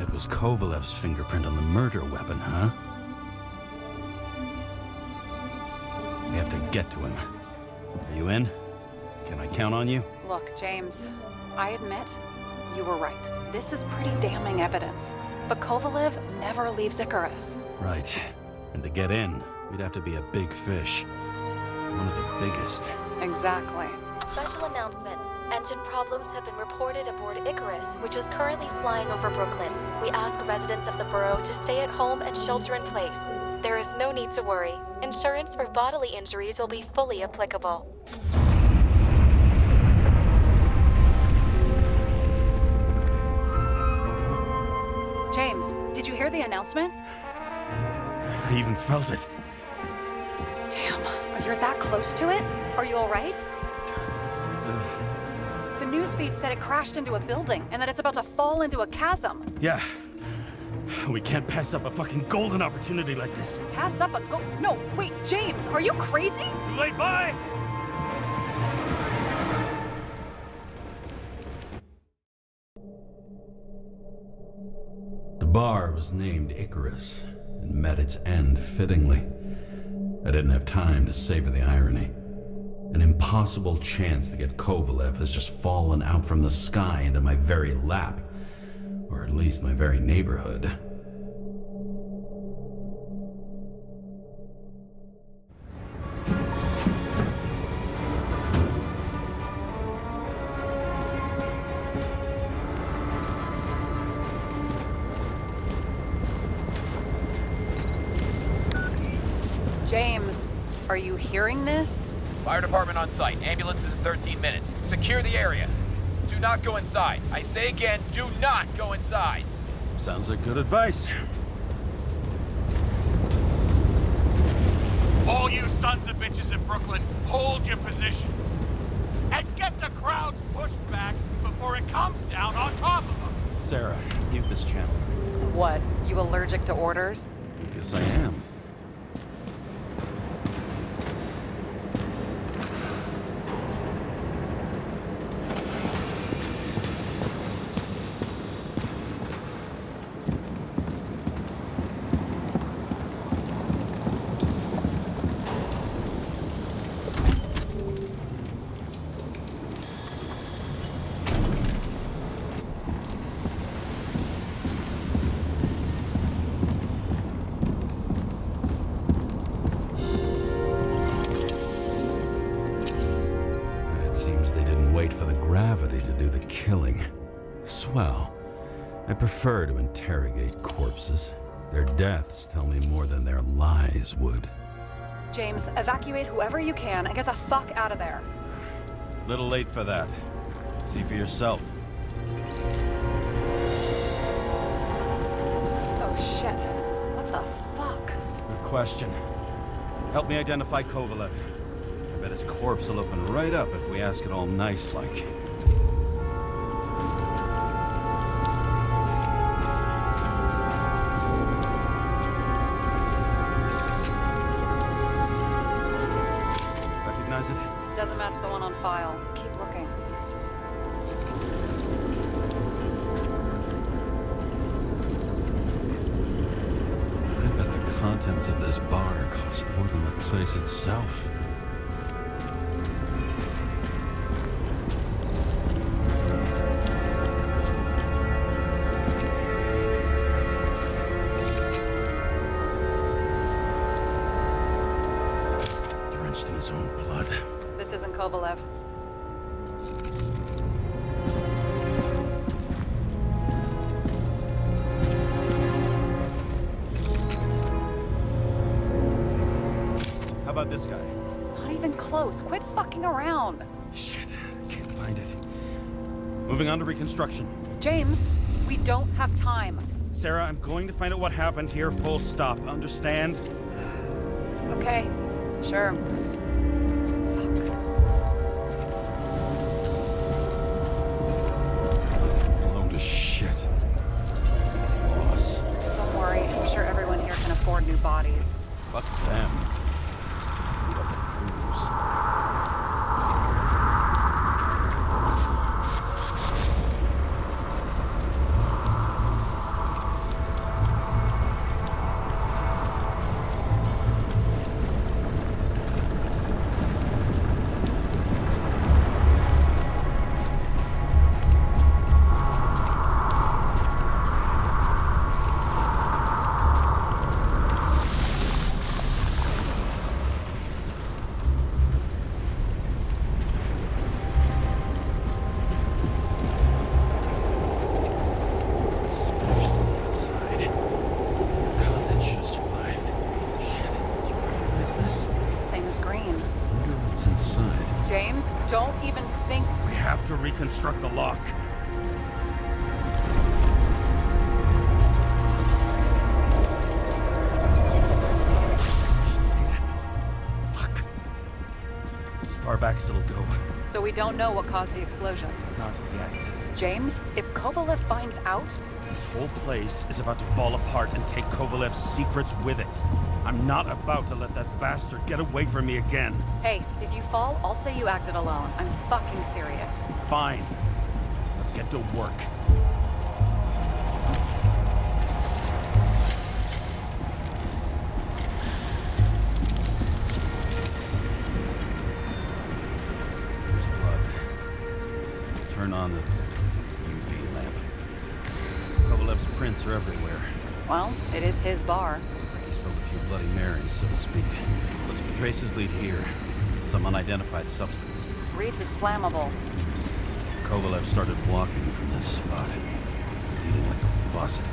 It was Kovalev's fingerprint on the murder weapon, huh? We have to get to him. Are you in? Can I count on you? Look, James, I admit, you were right. This is pretty damning evidence. But Kovalev never leaves Icarus. Right. And to get in, we'd have to be a big fish. One of the biggest. Exactly. Special announcement. Engine problems have been reported aboard Icarus, which is currently flying over Brooklyn. We ask residents of the borough to stay at home and shelter in place. There is no need to worry. Insurance for bodily injuries will be fully applicable. James, did you hear the announcement? I even felt it. Damn, you're that close to it? Are you all right? The newsfeed said it crashed into a building and that it's about to fall into a chasm. Yeah. We can't pass up a fucking golden opportunity like this. Pass up No, wait, James, are you crazy? Too late, bye! The bar was named Icarus and met its end fittingly. I didn't have time to savor the irony. An impossible chance to get Kovalev has just fallen out from the sky into my very lap. Or at least my very neighborhood. James, are you hearing this? Fire department on site. Ambulances in 13 minutes. Secure the area. Do not go inside. I say again, do not go inside. Sounds like good advice. All you sons of bitches in Brooklyn, hold your positions. Let's get the crowds pushed back before it comes down on top of them. Sarah, mute this channel. What? You allergic to orders? Yes, I am. They didn't wait for the gravity to do the killing. Swell. I prefer to interrogate corpses. Their deaths tell me more than their lies would. James, evacuate whoever you can and get the fuck out of there. Little late for that. See for yourself. Oh shit. What the fuck? Good question. Help me identify Kovalev. I bet his corpse will open right up if we ask it all nice-like. Recognize it? Doesn't match the one on file. Keep looking. I bet the contents of this bar cost more than the place itself. Drenched in his own blood. This isn't Kovalev. How about this guy? Not even close. Quit fucking around. Shit, I can't find it. Moving on to reconstruction. James, we don't have time. Sarah, I'm going to find out what happened here, full stop. Understand? Okay, sure. Load of shit. Loss. Don't worry, I'm sure everyone here can afford new bodies. Fuck them. Just beat up the crews. James, don't even think... We have to reconstruct the lock. Fuck. It's as far back as it'll go. So we don't know what caused the explosion. Not yet. James, if Kovalev finds out... This whole place is about to fall apart and take Kovalev's secrets with it. I'm not about to let that bastard get away from me again. Hey, if you fall, I'll say you acted alone. I'm fucking serious. Fine. Let's get to work. There's blood. Turn on the UV lamp. Kovalev's prints are everywhere. Well, it is his bar. Looks like he spilled a few Bloody Marys, so to speak. Let's trace his lead here. Some unidentified substance. Reed's is flammable. Kovalev started walking from this spot. Bleeding like a faucet.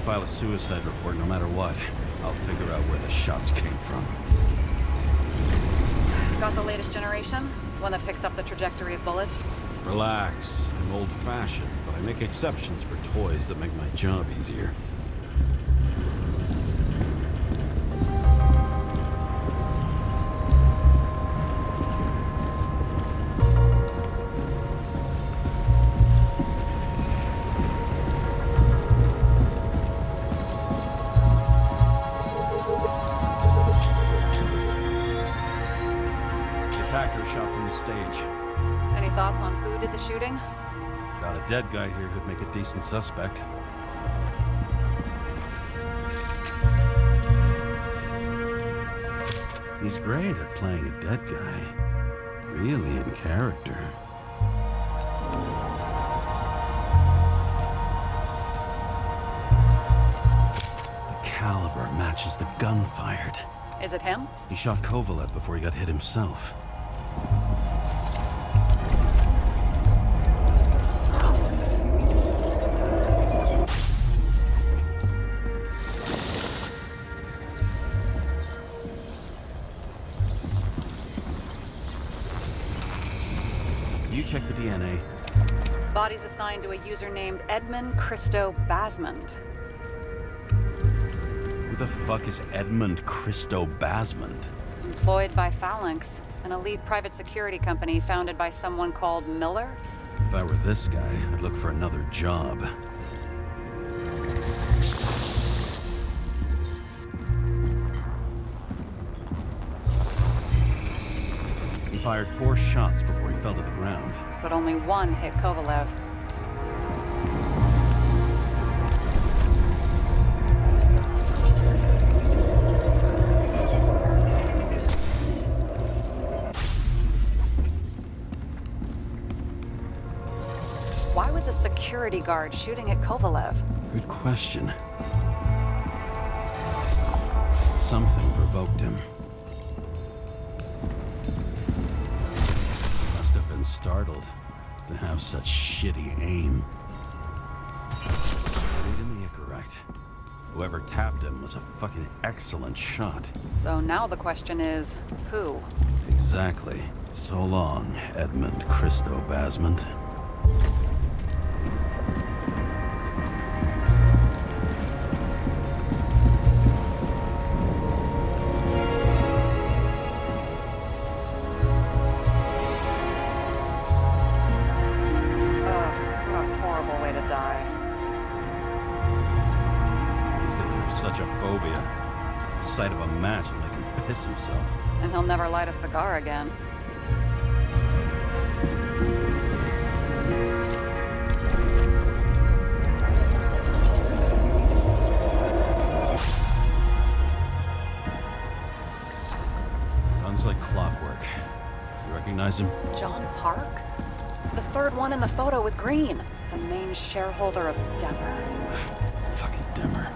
file a suicide report no matter what. I'll figure out where the shots came from. Got the latest generation? One that picks up the trajectory of bullets? Relax. I'm old-fashioned, but I make exceptions for toys that make my job easier. Shot from the stage. Any thoughts on who did the shooting? Got a dead guy here who'd make a decent suspect. He's great at playing a dead guy. Really in character. The caliber matches the gun fired. Is it him? He shot Kovalev before he got hit himself. You check the DNA. Body's assigned to a user named Edmund Christo Basmond. Who the fuck is Edmund Christo Basmond? Employed by Phalanx, an elite private security company founded by someone called Miller. If I were this guy, I'd look for another job. He fired 4 shots before he fell to the ground. But only one hit Kovalev. Why was a security guard shooting at Kovalev? Good question. Something provoked him. Must have been startled to have such shitty aim. Straight in the Icarite. Whoever tapped him was a fucking excellent shot. So now the question is, who? Exactly. So long, Edmund Christo Basmond. Such a phobia. Just the sight of a match will make him piss himself. And he'll never light a cigar again. Guns like clockwork. You recognize him? John Park? The third one in the photo with Green. The main shareholder of Denver. Fucking Denver.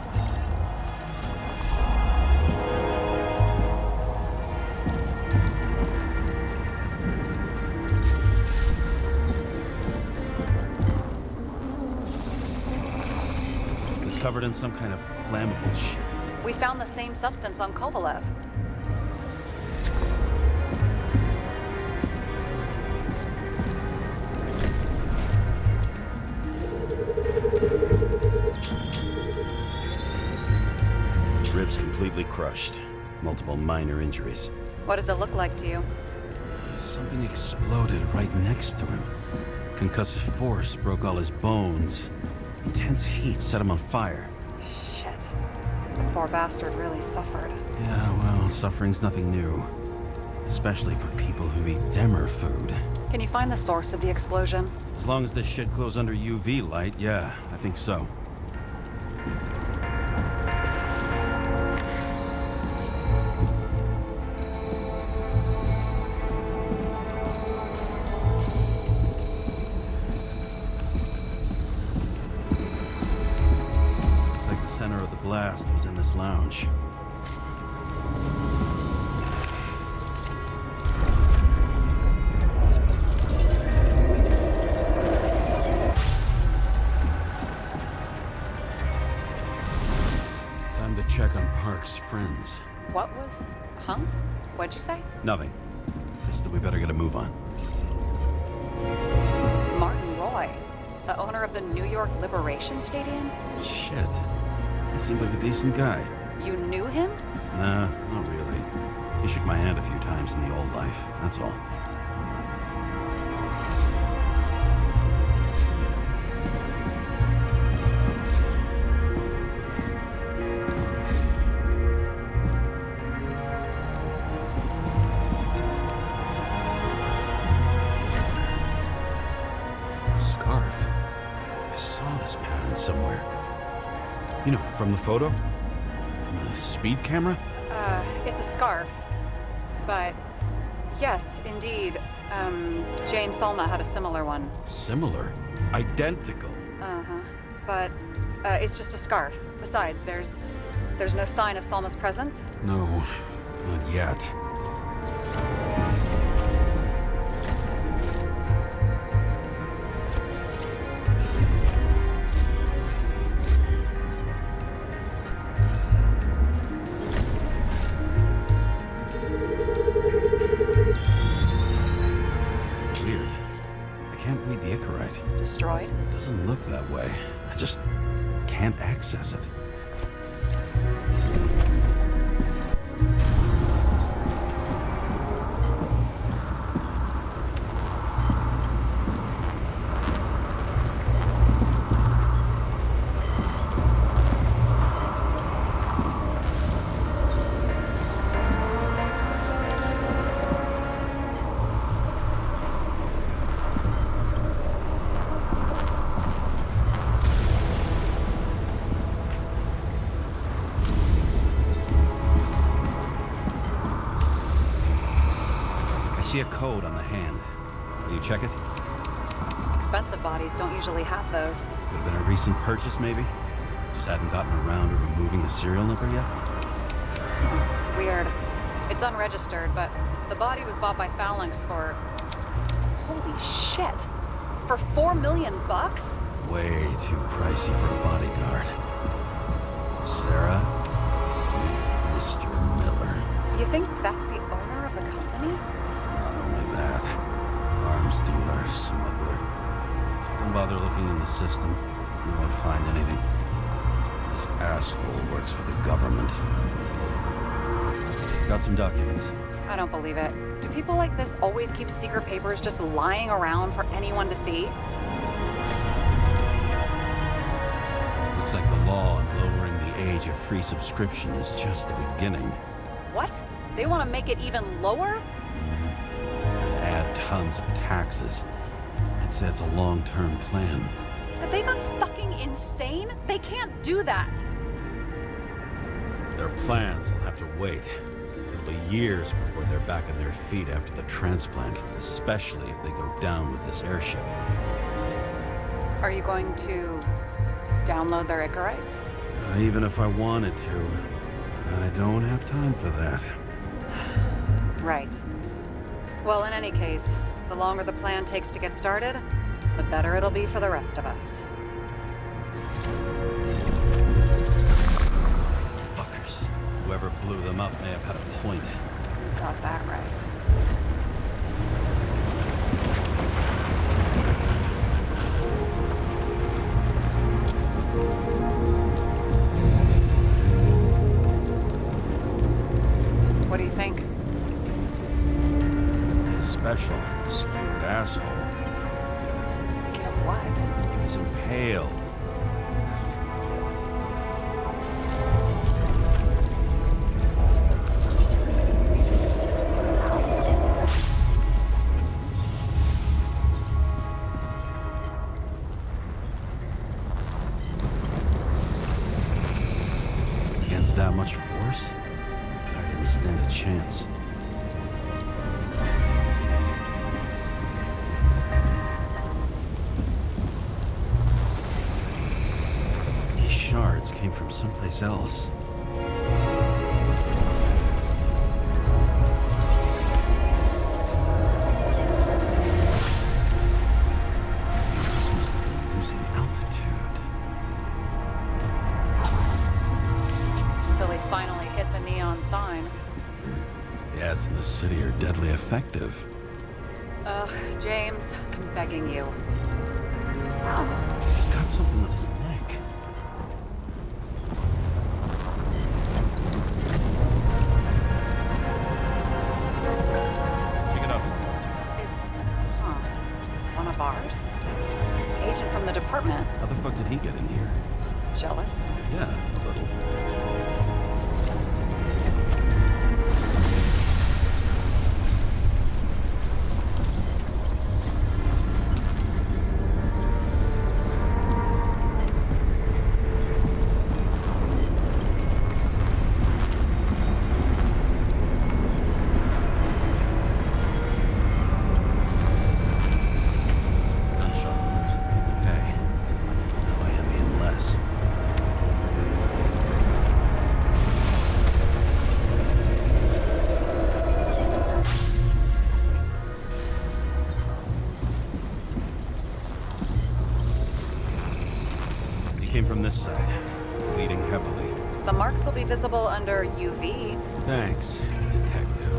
Covered in some kind of flammable shit. We found the same substance on Kovalev. Ribs completely crushed. Multiple minor injuries. What does it look like to you? Something exploded right next to him. Concussive force broke all his bones. Intense heat set him on fire. Shit. The poor bastard really suffered. Yeah, well, suffering's nothing new. Especially for people who eat Demmer food. Can you find the source of the explosion? As long as this shit glows under UV light, yeah, I think so. Blast was in this lounge. What was... Huh? What'd you say? Nothing. Just that we better get a move on. Martin Roy, the owner of the New York Liberation Stadium? Shit. He seemed like a decent guy. You knew him? Nah, not really. He shook my hand a few times in the old life, that's all. Scarf. I saw this pattern somewhere. You know, from the photo? From the speed camera? It's a scarf. But, yes, indeed. Jane Salma had a similar one. Similar? Identical? Uh-huh. But, it's just a scarf. Besides, there's no sign of Salma's presence. No, not yet. Destroyed? Doesn't look that way. I just can't access it. I see a code on the hand. Will you check it? Expensive bodies don't usually have those. Could have been a recent purchase, maybe? Just hadn't gotten around to removing the serial number yet? Weird. It's unregistered, but the body was bought by Phalanx for... Holy shit! For $4 million bucks? Way too pricey for a bodyguard. Sarah, meet Mr. Miller. You think that's the owner of the company? Not only that, arms dealer, smuggler. Don't bother looking in the system. You won't find anything. This asshole works for the government. Got some documents. I don't believe it. Do people like this always keep secret papers just lying around for anyone to see? Looks like the law on lowering the age of free subscription is just the beginning. What? They want to make it even lower? Add tons of taxes. I'd say it's a long-term plan. Have they gone fucking insane? They can't do that. Their plans will have to wait. It'll be years before they're back on their feet after the transplant, especially if they go down with this airship. Are you going to download their Icarites? Even if I wanted to, I don't have time for that. Right. Well, in any case, the longer the plan takes to get started, the better it'll be for the rest of us. Fuckers. Whoever blew them up may have had a point. Got that right. What do you think? Special, skewered asshole. Get what? He's impaled. Against that much force, I didn't stand a chance. Shards came from someplace else. This must have been losing altitude. Until he finally hit the neon sign. city are deadly effective. Ugh, James, I'm begging you. He's got something on his neck. Check it out. It's, one of ours? Agent from the department. How the fuck did he get in here? Jealous? Yeah, a little. Came from this side, bleeding heavily. The marks will be visible under UV. Thanks, detective.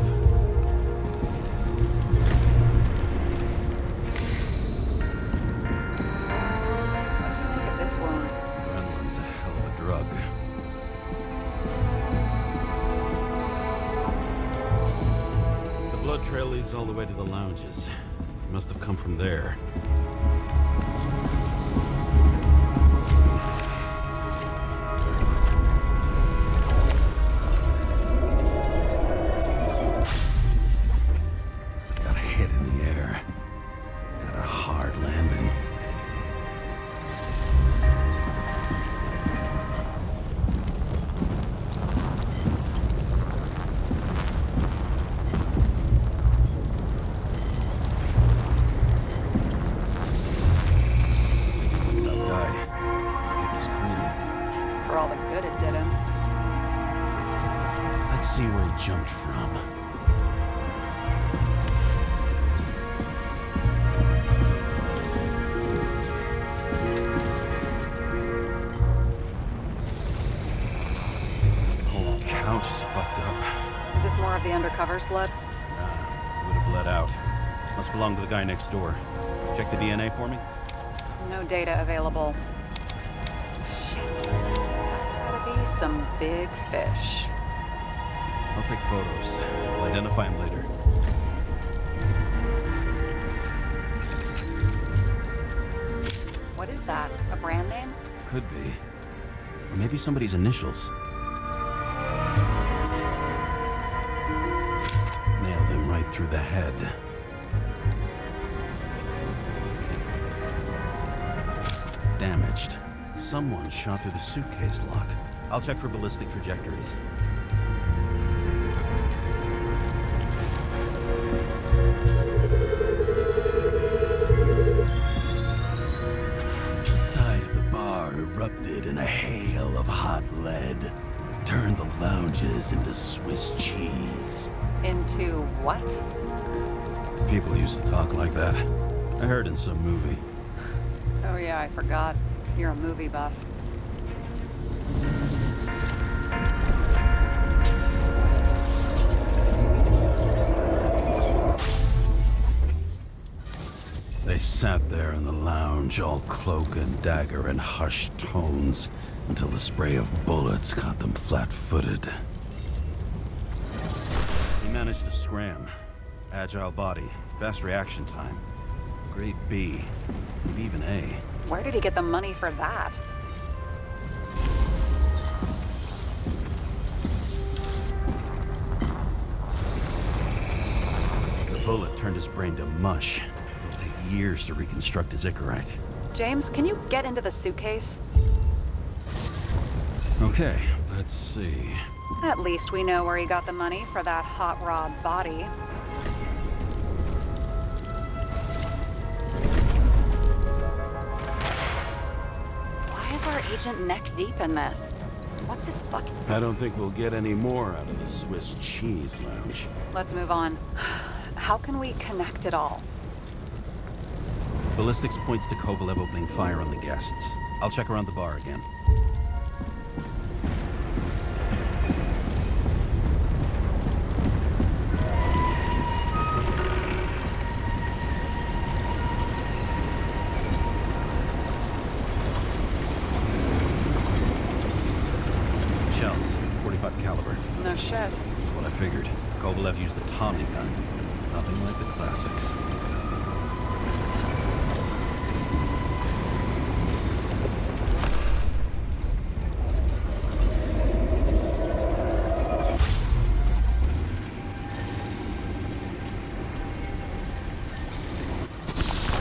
What do you think of this wound? Adrenaline's a hell of a drug. The blood trail leads all the way to the lounges. It must have come from there. See where he jumped from. Whole couch is fucked up. Is this more of the undercover's blood? Nah, would have bled out. Must belong to the guy next door. Check the DNA for me? No data available. Shit. That's gotta be some big fish. I'll take photos. I'll identify him later. What is that? A brand name? Could be. Or maybe somebody's initials. Nailed him right through the head. Damaged. Someone shot through the suitcase lock. I'll check for ballistic trajectories. Erupted in a hail of hot lead, turned the lounges into Swiss cheese. Into what? People used to talk like that. I heard in some movie. Oh yeah, I forgot. You're a movie buff. They sat there in the lounge, all cloak and dagger and hushed tones, until the spray of bullets caught them flat-footed. He managed to scram. Agile body, fast reaction time. Grade B, maybe even A. Where did he get the money for that? The bullet turned his brain to mush. It'll take years to reconstruct his Icarite. James, can you get into the suitcase? Okay, let's see. At least we know where he got the money for that hot rod body. Why is our agent neck deep in this? What's his fucking... I don't think we'll get any more out of the Swiss cheese lounge. Let's move on. How can we connect it all? Ballistics points to Kovalev opening fire on the guests. I'll check around the bar again. shit. That's what I figured. Kovalev used the Tommy gun. Nothing like the classics.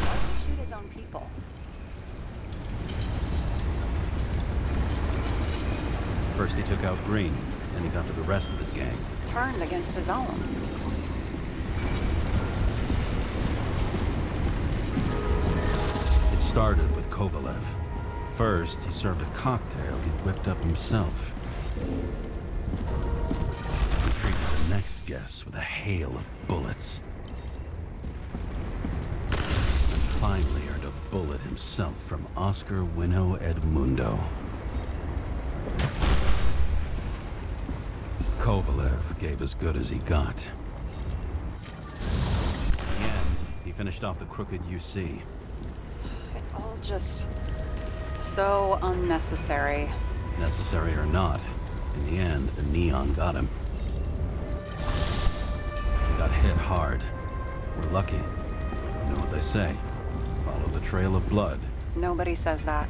Why did he shoot his own people? First he took out Green, then he got to the rest of his gang. Turned against his own. It started with Kovalev. First, he served a cocktail he'd whipped up himself. He treated the next guest with a hail of bullets. And finally earned a bullet himself from Oscar Winnow Edmundo. Kovalev gave as good as he got. In the end, he finished off the crooked UC. It's all just so unnecessary. Necessary or not, in the end, the neon got him. He got hit hard. We're lucky. You know what they say. Follow the trail of blood. Nobody says that.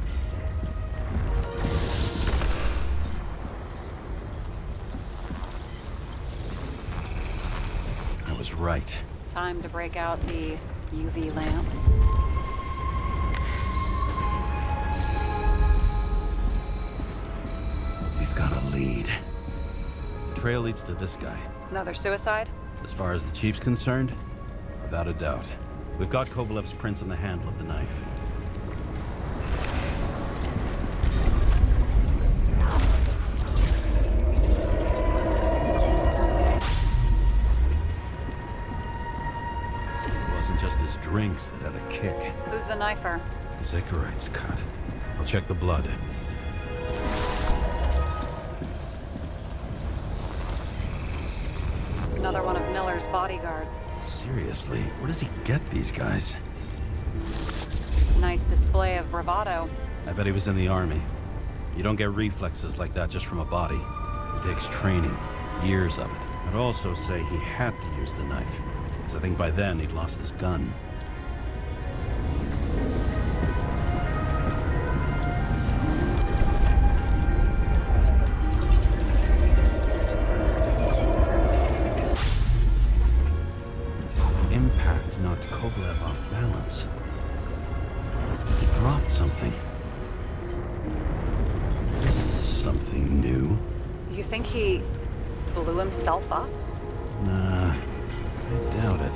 I was right. Time to break out the UV lamp. We've got a lead. The trail leads to this guy. Another suicide? As far as the chief's concerned, without a doubt. We've got Kovalev's prints on the handle of the knife. It wasn't just his drinks that had a kick. Who's the knifer? His Icarite's cut. I'll check the blood. Another one of Miller's bodyguards. Seriously, where does he get these guys? Nice display of bravado. I bet he was in the army. You don't get reflexes like that just from a body. It takes training, years of it. I'd also say he had to use the knife, because I think by then he'd lost his gun. Impact knocked Kovalev off balance. He dropped something. Something new. You think he blew himself up? Nah, I doubt it.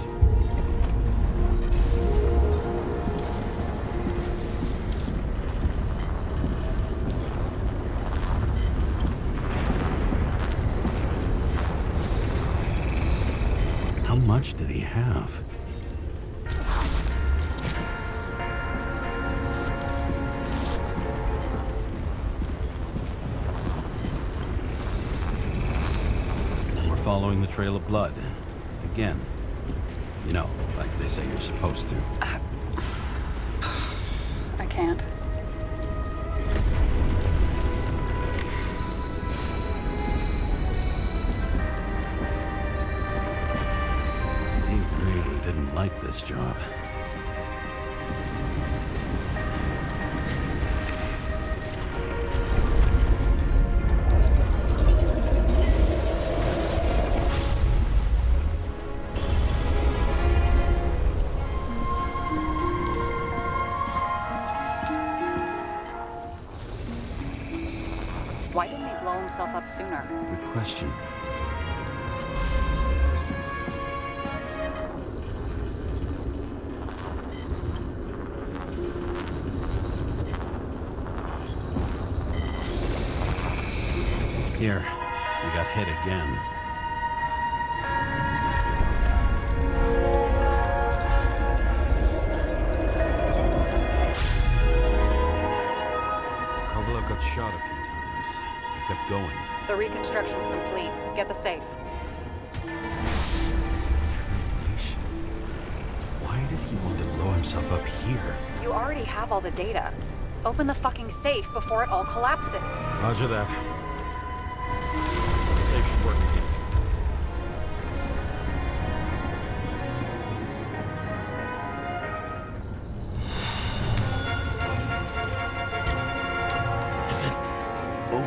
How much did he have? We're following the trail of blood. Again. You know, like they say you're supposed to. I can't. He really didn't like this job. Why didn't he blow himself up sooner? Good question. Here, we got hit again. Kovalev got shot a few times. He kept going. The reconstruction's complete. Get the safe. Determination. Why did he want to blow himself up here? You already have all the data. Open the fucking safe before it all collapses. Roger that. The safe should work again.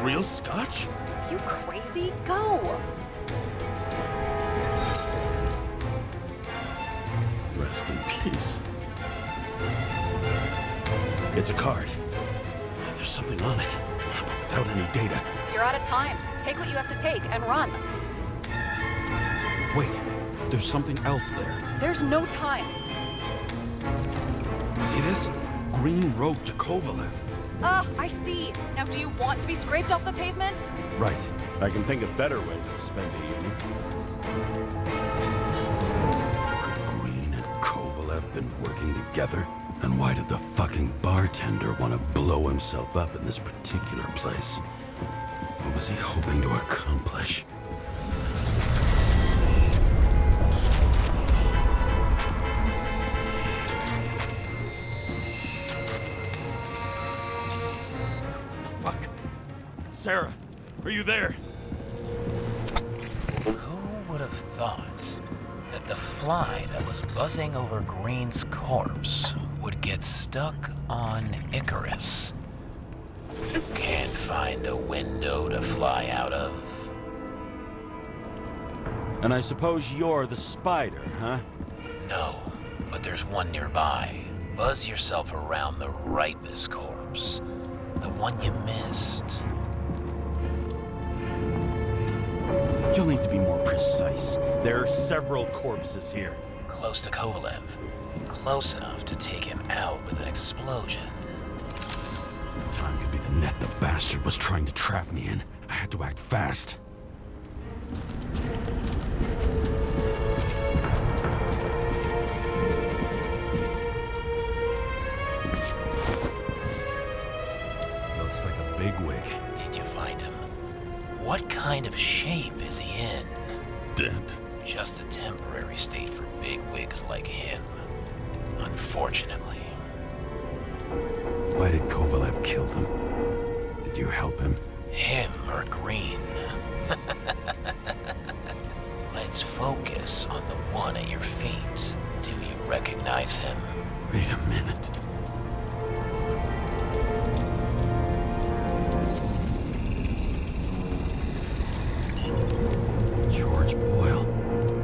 real scotch? Are you crazy? Go! Rest in peace. It's a card. There's something on it, but without any data. You're out of time. Take what you have to take and run. Wait, there's something else there. There's no time. See this? Green Road to Kovalev. I see. Now, do you want to be scraped off the pavement? Right. I can think of better ways to spend the evening. Could Green and Kovalev been working together? And why did the fucking bartender want to blow himself up in this particular place? What was he hoping to accomplish? What the fuck? Sarah, are you there? Who would have thought that the fly that was buzzing over Green's corpse would get stuck on Icarus? Can't find a window to fly out of. And I suppose you're the spider, huh? No, but there's one nearby. Buzz yourself around the Ripus corpse. The one you missed. You'll need to be more precise. There are several corpses here. Close to Kovalev. Close enough to take him out with an explosion. Time could be the net the bastard was trying to trap me in. I had to act fast. Looks like a bigwig. Did you find him? What kind of shape is he in? Dead. Just a temporary state for bigwigs like him. Unfortunately. Why did Kovalev kill them? Did you help him? Him or Green? Let's focus on the one at your feet. Do you recognize him? Wait a minute. George Boyle,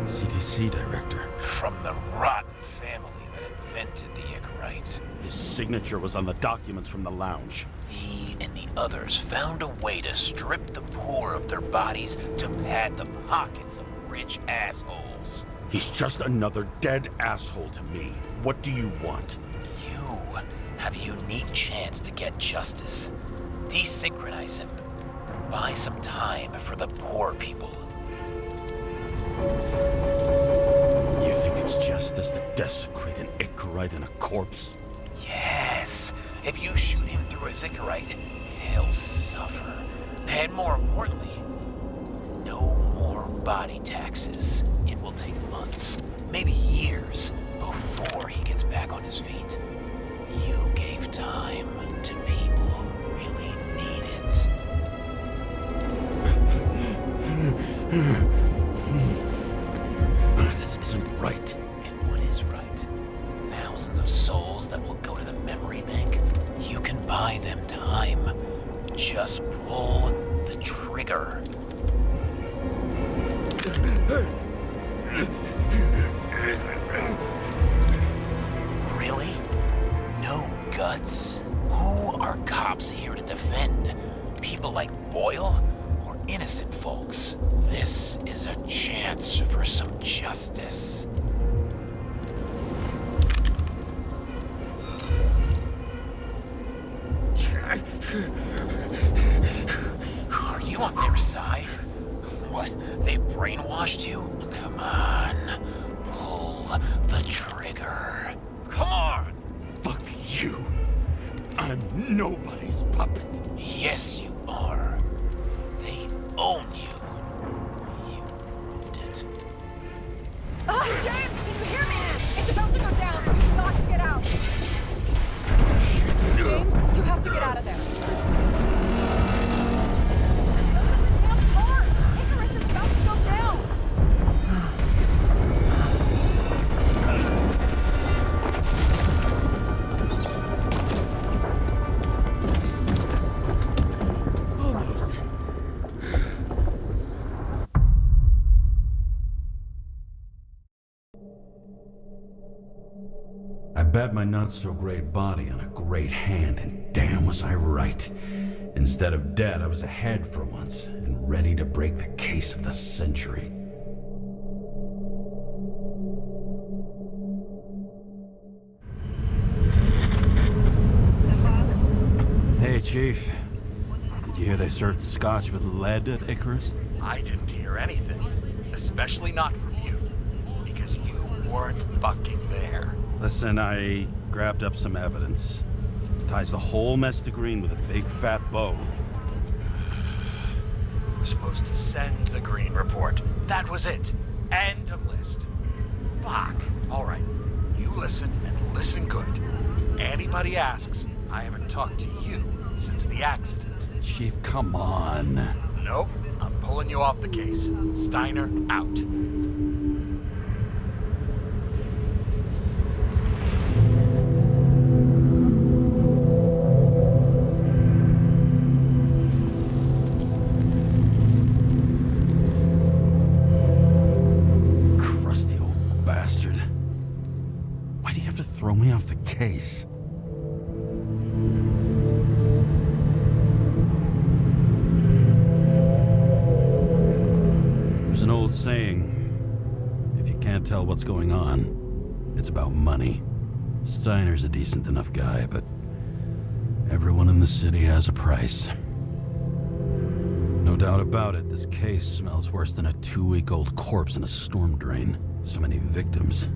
CDC director. From the rotten family that invented the Icarite. His signature was on the documents from the lounge. He and the others found a way to strip the poor of their bodies to pad the pockets of rich assholes. He's just another dead asshole to me. What do you want? You have a unique chance to get justice. Desynchronize him. Buy some time for the poor people. You think it's justice to desecrate an Icarite and a corpse? Yes. If you shoot him through his Icarite, he'll suffer. And more importantly, no more body taxes. It will take months, maybe years, before he gets back on his feet. You gave time to people who really need it. This isn't right. And what is right? Thousands of souls that will go to the memory bank? You can buy them time. Just pull the trigger. Really? No guts? Who are cops here to defend? People like Boyle? Or innocent folks? This is a chance for some justice. Are you on their side? What, they brainwashed you? Come on, pull the trigger. Come on! Fuck you. I'm nobody's puppet. Yes, you are. They own you. You proved it. James, can you hear me? It's about to go down. You've got to get out. Shit. James, you have to get out of there. Look at the damn car. Icarus is about to go down. Almost. bet my not-so-great body on a great hand, and damn was I right. Instead of dead, I was ahead for once, and ready to break the case of the century. Hey, Chief. Did you hear they served scotch with lead at Icarus? I didn't hear anything, especially not from you, because you weren't fucking there. Listen, I grabbed up some evidence. Ties the whole mess to green with a big fat bow. We're supposed to send the green report. That was it. End of list. Fuck. All right. You listen and listen good. Anybody asks, I haven't talked to you since the accident. Chief, come on. Nope. I'm pulling you off the case. Steiner out. Crusty old bastard. Why do you have to throw me off the case? There's an old saying, if you can't tell what's going on, it's about money. Steiner's a decent enough guy, but everyone in the city has a price. No doubt about it, this case smells worse than a 2-week-old corpse in a storm drain. So many victims.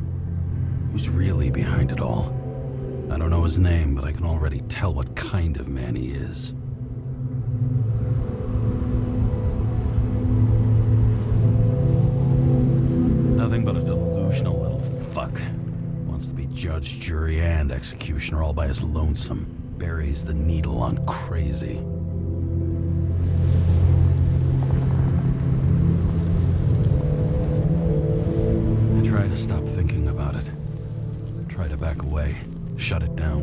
Who's really behind it all? I don't know his name, but I can already tell what kind of man he is. Nothing but a delusional little fuck. Wants to be judge, jury, and executioner all by his lonesome. Buries the needle on crazy. I try to stop thinking about it. Try to back away. Shut it down.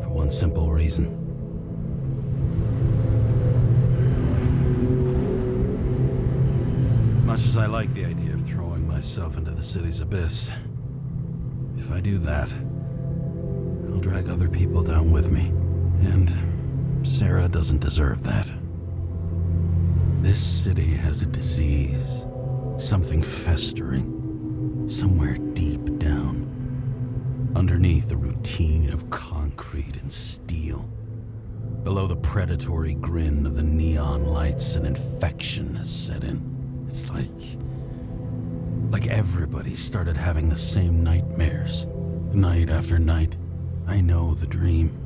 For one simple reason. Much as I like the idea of throwing myself into the city's abyss, if I do that, I'll drag other people down with me. And Sarah doesn't deserve that. This city has a disease. Something festering. Somewhere deep down. Underneath the routine of concrete and steel. Below the predatory grin of the neon lights, an infection has set in. It's like everybody started having the same nightmares. Night after night. I know the dream.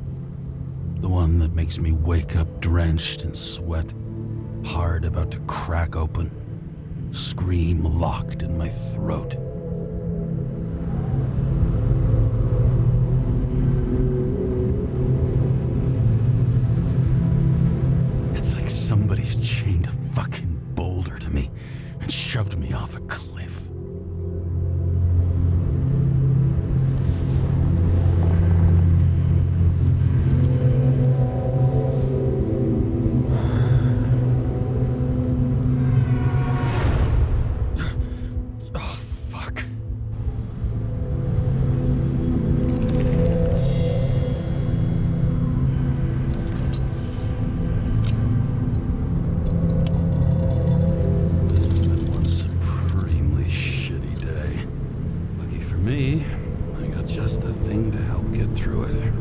The one that makes me wake up drenched in sweat. Heart about to crack open. Scream locked in my throat. It's like somebody's chained a fucking boulder to me and shoved me off a cliff. Oh, fuck. Me, I got just the thing to help get through it.